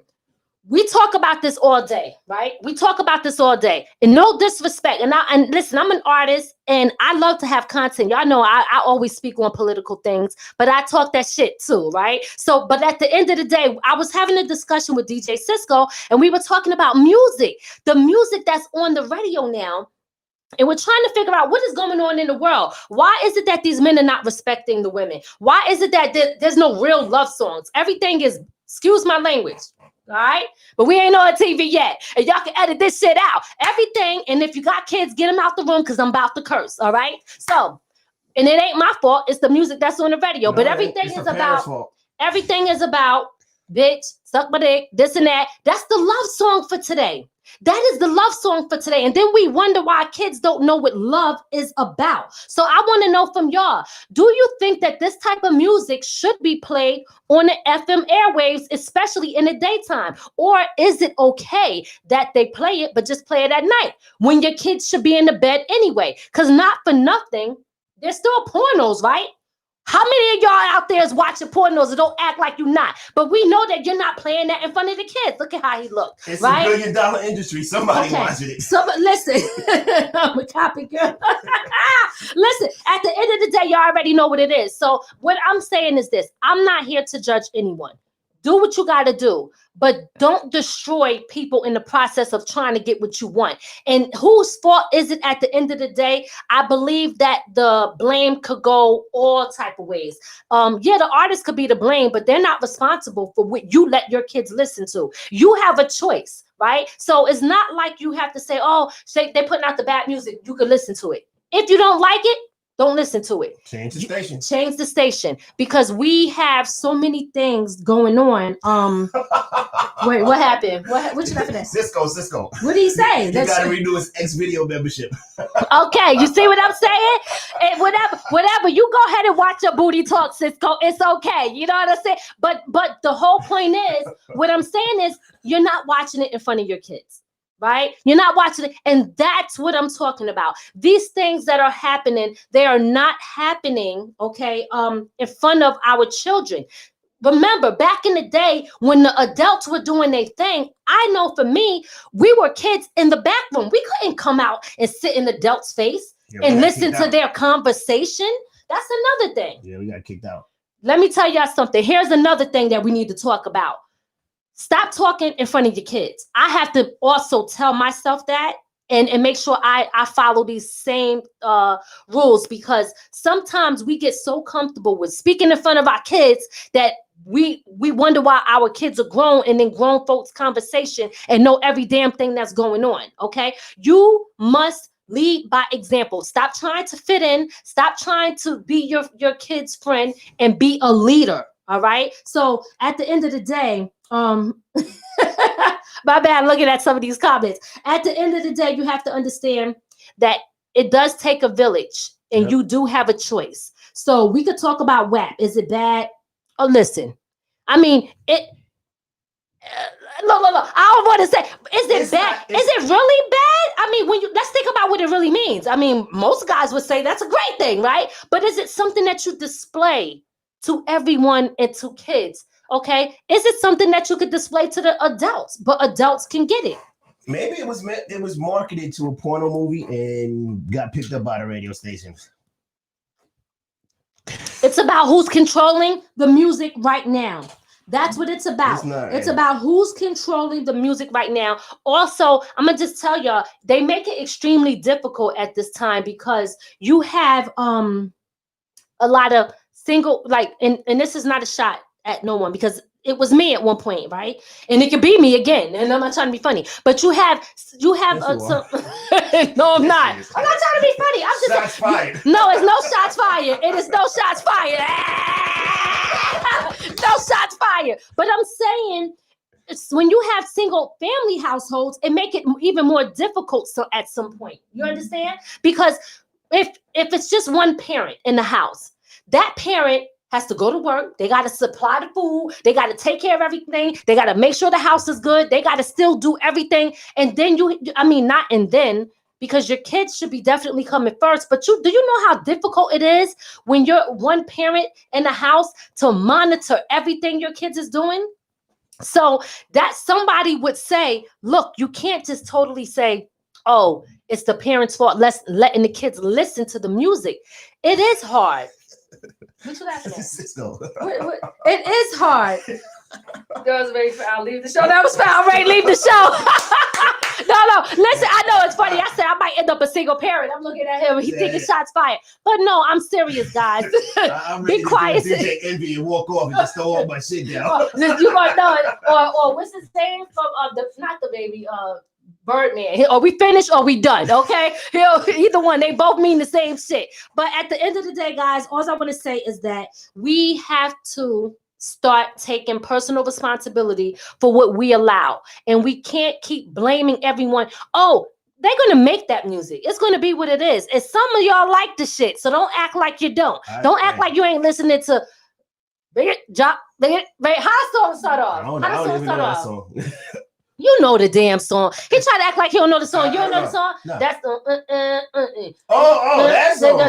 we talk about this all day, right? We talk about this all day. And no disrespect. And listen, I'm an artist and I love to have content. Y'all know I always speak on political things, but I talk that shit too, right? So, but at the end of the day, I was having a discussion with DJ Cisco and we were talking about music, the music that's on the radio now. And we're trying to figure out what is going on in the world. Why is it that these men are not respecting the women? Why is it that there's no real love songs? Everything is, excuse my language. All right, but we ain't on TV yet, and y'all can edit this shit out. Everything, and if you got kids, get them out the room because I'm about to curse. All right, so, and it ain't my fault. It's the music that's on the radio. No, but everything is about bitch, suck my dick, this and that. That's the love song for today. That is the love song for today. And then we wonder why kids don't know what love is about. So I want to know from y'all, do you think that this type of music should be played on the FM airwaves, especially in the daytime? Or is it okay that they play it, but just play it at night when your kids should be in the bed anyway? Because not for nothing, there's still pornos, right? How many of y'all out there is watching pornos and don't act like you're not? But we know that you're not playing that in front of the kids. Look at how he looked. It's right? $1 billion industry. Somebody watching it. So, listen, I'm a copy girl. Listen, at the end of the day, you already know what it is. So what I'm saying is this. I'm not here to judge anyone. Do what you got to do, but don't destroy people in the process of trying to get what you want. And whose fault is it at the end of the day? I believe that the blame could go all type of ways. Yeah, the artist could be to blame, but they're not responsible for what you let your kids listen to. You have a choice, right? So it's not like you have to say, oh, they're putting out the bad music. You can listen to it. If you don't like it, don't listen to it. Change the station. Change the station because we have so many things going on. Wait, what happened? What you got for that? Cisco. What did he say? You got to renew his X-Video membership. Okay, you see what I'm saying? And whatever. You go ahead and watch your booty talk, Cisco. It's okay. You know what I'm saying? But the whole point is, what I'm saying is, you're not watching it in front of your kids. Right? You're not watching it. And that's what I'm talking about. These things that are happening, they are not happening, okay, in front of our children. Remember, back in the day when the adults were doing their thing, I know for me, we were kids in the back room. We couldn't come out and sit in the adult's face and listen to their conversation. That's another thing. Yeah, we got kicked out. Let me tell y'all something. Here's another thing that we need to talk about. Stop talking in front of your kids. I have to also tell myself that and make sure I follow these same rules because sometimes we get so comfortable with speaking in front of our kids that we wonder why our kids are grown and in grown folks' conversation and know every damn thing that's going on, okay? You must lead by example. Stop trying to fit in. Stop trying to be your kid's friend and be a leader, all right? So at the end of the day, my bad looking at some of these comments. At the end of the day, you have to understand that it does take a village and you do have a choice. So we could talk about WAP. Is it bad? Oh, listen. I mean, it. Look. I don't want to say, is it bad? Is it really bad? I mean, let's think about what it really means. I mean, most guys would say that's a great thing, right? But is it something that you display to everyone and to kids? Okay, is it something that you could display to the adults, but adults can get it? Maybe it was marketed to a porno movie and got picked up by the radio stations. It's about who's controlling the music right now. That's what it's about. It's about who's controlling the music right now. Also, I'm gonna just tell y'all, they make it extremely difficult at this time because you have a lot of single, like, and this is not a shot at no one because it was me at one point, right? And it could be me again. And I'm not trying to be funny, but you have no, I'm not. I'm not trying to be funny. I'm just shots fired. No, it's no shots fired. It is no shots fired. No shots fired. But I'm saying, when you have single family households, it make it even more difficult. So at some point, you understand? Because if it's just one parent in the house, that parent has to go to work. They got to supply the food. They got to take care of everything. They got to make sure the house is good. They got to still do everything. And then because your kids should be definitely coming first. But do you know how difficult it is when you're one parent in the house to monitor everything your kids is doing? So that somebody would say, look, you can't just totally say, oh, it's the parents' fault, letting the kids listen to the music. It is hard. What you laughing at? It is hard. That was very foul. Leave the show. That was foul. Right, leave the show. No. Listen, I know it's funny. I said I might end up a single parent. I'm looking at him. He's thinking shots fired. But no, I'm serious, guys. I'm Be quiet. DJ Envy and walk off and just throw all my shit down. You gonna know it. Or what's his name from not the baby Birdman? Are we finished or we done? Okay, either one. They both mean the same shit. But at the end of the day, guys, all I want to say is that we have to start taking personal responsibility for what we allow. And we can't keep blaming everyone. Oh, they're going to make that music. It's going to be what it is. And some of y'all like the shit. So don't act like you don't. Don't act like you ain't listening to How song start off? I don't even know that song. You know the damn song. He tried to act like he don't know the song. You don't know the song? No. That's the that song.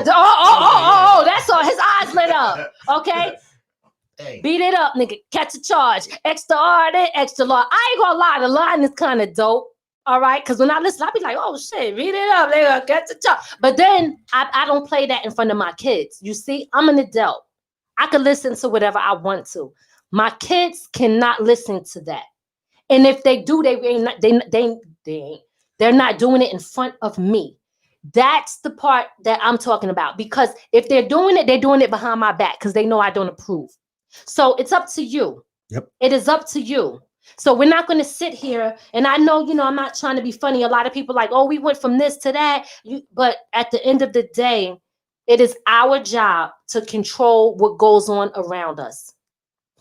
That song. His eyes lit up. Okay. Hey. Beat it up, nigga. Catch a charge. Extra hard, extra large. I ain't gonna lie, the line is kind of dope. All right, because when I listen, I'll be like, oh shit, beat it up, nigga. Catch a charge. But then I don't play that in front of my kids. You see, I'm an adult. I can listen to whatever I want to. My kids cannot listen to that. And if they do, they're not doing it in front of me. That's the part that I'm talking about. Because if they're doing it behind my back because they know I don't approve. So it's up to you. Yep. It is up to you. So we're not going to sit here. And I know, I'm not trying to be funny. A lot of people like, oh, we went from this to that. But at the end of the day, it is our job to control what goes on around us.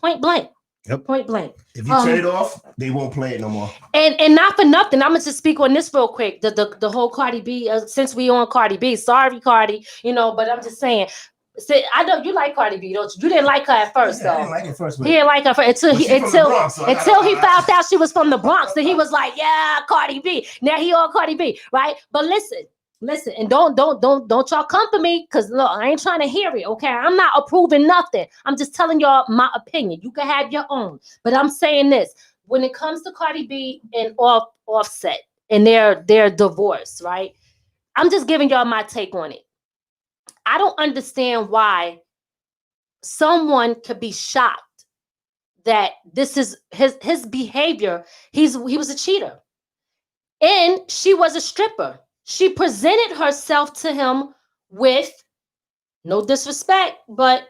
Point blank. Yep. Point blank. If you turn it off, they won't play it no more. And not for nothing, I'm gonna just speak on this real quick. The whole Cardi B. Since we on Cardi B, sorry Cardi, but I'm just saying. See, I know you like Cardi B, don't you? You didn't like her at first, though. I didn't like her first. He didn't like her until he found out she was from the Bronx. Then he was like, yeah, Cardi B. Now he on Cardi B, right? But listen, and don't y'all come for me, because look, I ain't trying to hear it. Okay, I'm not approving nothing. I'm just telling y'all my opinion. You can have your own, but I'm saying this: when it comes to Cardi B and Offset and their divorce, right? I'm just giving y'all my take on it. I don't understand why someone could be shocked that this is his behavior. He was a cheater, and she was a stripper. She presented herself to him with, no disrespect, but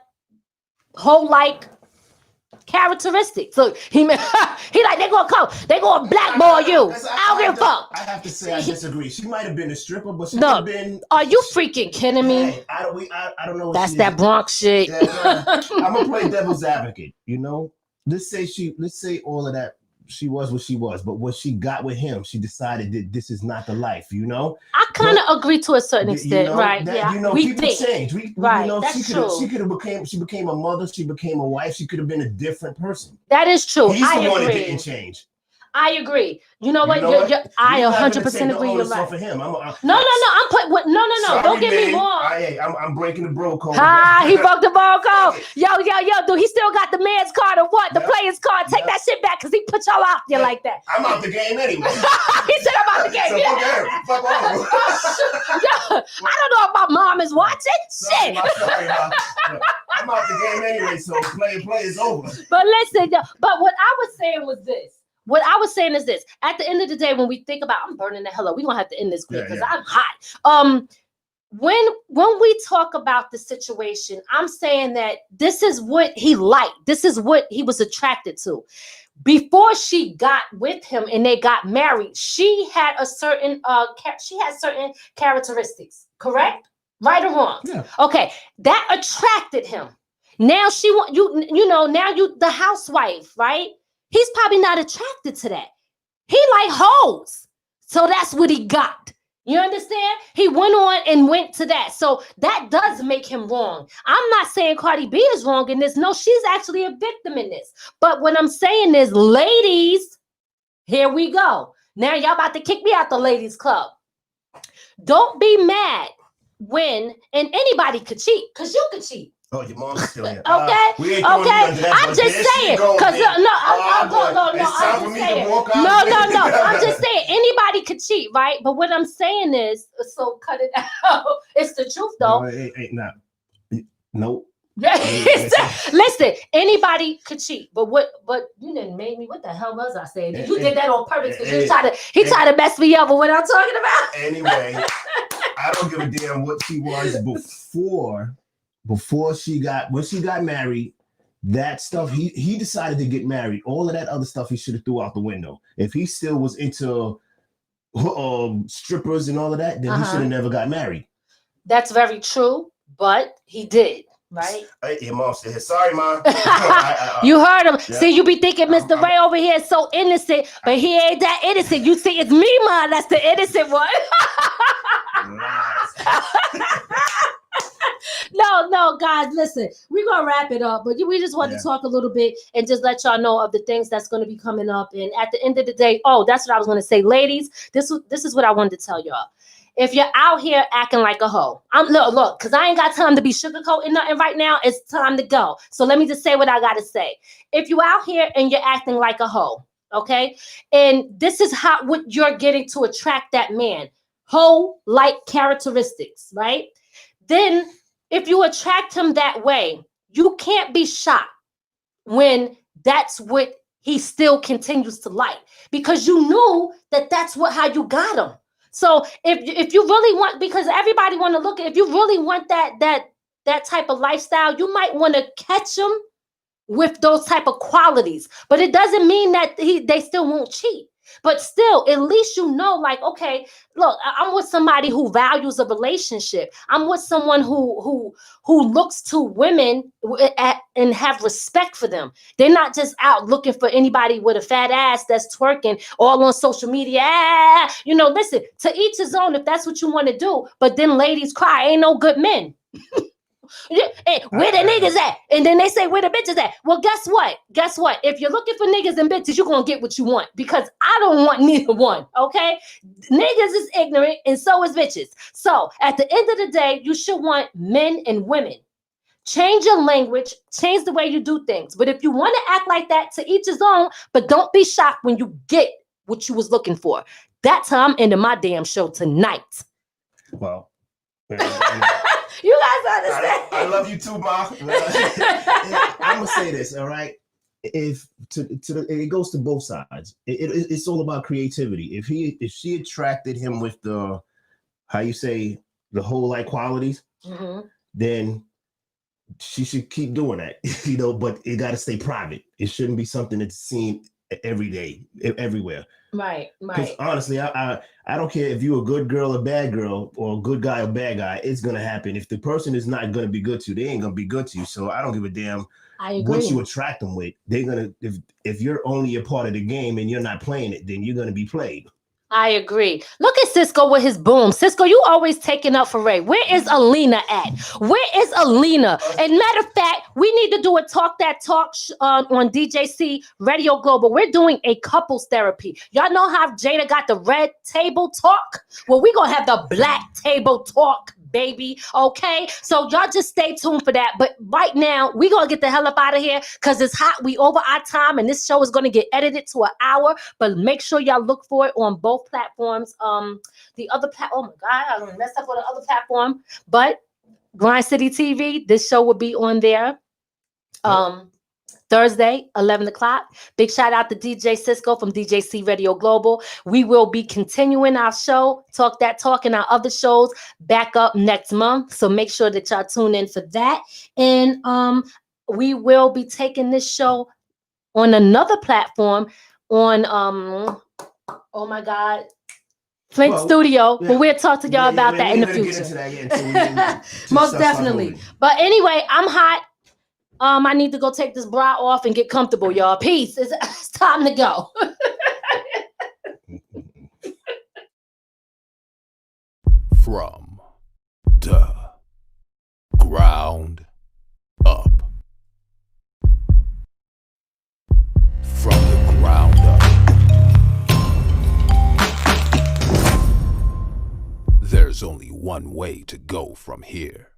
whole-like characteristics. So he like, they're gonna blackball you. I don't give a fuck. I have to say I disagree. She might have been a stripper, but she could have been. Are you freaking kidding me? Hey, I don't know. That's that Bronx shit. I'm gonna play devil's advocate. Let's say all of that. She was what she was, but what she got with him, she decided that this is not the life. I kind of agree to a certain extent, right? People change. That's true. She became a mother. She became a wife. She could have been a different person. That is true. He's the one that didn't change. I agree. You know what? I 100% agree. You're right. For him. No. I'm putting. No. Don't get me wrong. I'm breaking the bro code. He broke the bro code. Yo. Dude, he still got the man's card or what? The player's card. Take that shit back, because he put y'all out there like that. I'm out the game anyway. He said I'm out the game. So fuck on. I don't know if my mom is watching. Shit. Sorry, I'm out the game anyway, so play is over. But listen, but what I was saying was this. What I was saying is this: at the end of the day, when we think about, I'm burning the hell up. We're gonna have to end this quick because I'm hot. When we talk about the situation, I'm saying that this is what he liked. This is what he was attracted to. Before she got with him and they got married, she had a certain certain characteristics. Correct? Right or wrong? Yeah. Okay, that attracted him. Now she want now you the housewife, right? He's probably not attracted to that. He like hoes. So that's what he got. You understand? He went on and went to that. So that does make him wrong. I'm not saying Cardi B is wrong in this. No, she's actually a victim in this. But what I'm saying is, ladies, here we go. Now y'all about to kick me out the ladies' club. Don't be mad when, and anybody could cheat, because you could cheat. Oh, your mom's still here. Okay. I'm just saying. Because I'm just saying anybody could cheat, right? But what I'm saying is, so cut it out. It's the truth, though. Nope. Listen, anybody could cheat, but you didn't make me. What the hell was I saying? You did that on purpose because he tried to mess me up with what I'm talking about. Anyway, I don't give a damn what she was before when she got married. That stuff he decided to get married. All of that other stuff he should have threw out the window. If he still was into strippers and all of that, then he should have never got married. That's very true, but he did. Right? Your mom said, "Sorry, Mom." You heard him. Yeah. See, you be thinking Mr. Ray over here is so innocent, but he ain't that innocent. You see, it's me, Mom. That's the innocent one. No, guys, listen. We're gonna wrap it up, but we just want to talk a little bit and just let y'all know of the things that's going to be coming up. And at the end of the day, that's what I was going to say, ladies. This is what I wanted to tell y'all. If you're out here acting like a hoe, look, because I ain't got time to be sugarcoating nothing right now. It's time to go. So let me just say what I got to say. If you out here and you're acting like a hoe, okay, and this is what you're getting to attract that man, hoe-like characteristics, right? Then if you attract him that way, you can't be shocked when that's what he still continues to like, because you knew that that's how you got him. So if you really want, because everybody want to look at, if you really want that type of lifestyle, you might want to catch them with those type of qualities. But it doesn't mean that they still won't cheat. But still, at least you know, like, okay, look, I'm with somebody who values a relationship. I'm with someone who looks to women and have respect for them. They're not just out looking for anybody with a fat ass that's twerking all on social media. Listen, to each his own if that's what you want to do. But then ladies cry, ain't no good men. Where the niggas at? And then they say, where the bitches at? Well, guess what? If you're looking for niggas and bitches, you're going to get what you want, because I don't want neither one, okay? Niggas is ignorant and so is bitches. So at the end of the day, you should want men and women. Change your language, change the way you do things. But if you want to act like that, to each his own, but don't be shocked when you get what you was looking for. That's how I'm ending my damn show tonight. Well, you guys understand. I love you too, Ma. I'm gonna say this, all right? It goes to both sides. It's all about creativity. If she attracted him with the whole qualities, then she should keep doing that, But it got to stay private. It shouldn't be something that's seen every day, everywhere. Right. Because honestly, I don't care if you're a good girl or bad girl, or a good guy or bad guy. It's gonna happen. If the person is not gonna be good to you, they ain't gonna be good to you. So I don't give a damn what you attract them with. They're gonna if you're only a part of the game and you're not playing it, then you're gonna be played. I agree. Look at Cisco with his boom. Cisco, you always taking up for Ray. Where is Alina at? Where is Alina? And matter of fact, we need to do a Talk That Talk on DJC Radio Global. We're doing a couples therapy. Y'all know how Jada got the red table talk? Well, we're going to have the black table talk, baby. Okay? So y'all just stay tuned for that. But right now, we're going to get the hell up out of here because it's hot. We over our time, and this show is going to get edited to an hour. But make sure y'all look for it on both platforms. The other oh my God, I don't mess up with the other platform. But Grind City TV, this show will be on there. Thursday, 11 o'clock. Big shout out to DJ Cisco from DJC Radio Global. We will be continuing our show, Talk That Talk, and our other shows back up next month. So make sure that y'all tune in for that. And we will be taking this show on another platform on oh my God, Flint Studio. Yeah. But we'll talk to y'all about that in the future. Most definitely. But anyway, I'm hot. I need to go take this bra off and get comfortable, y'all. Peace. It's time to go. From the ground up. From the ground up. There's there's only one way to go from here.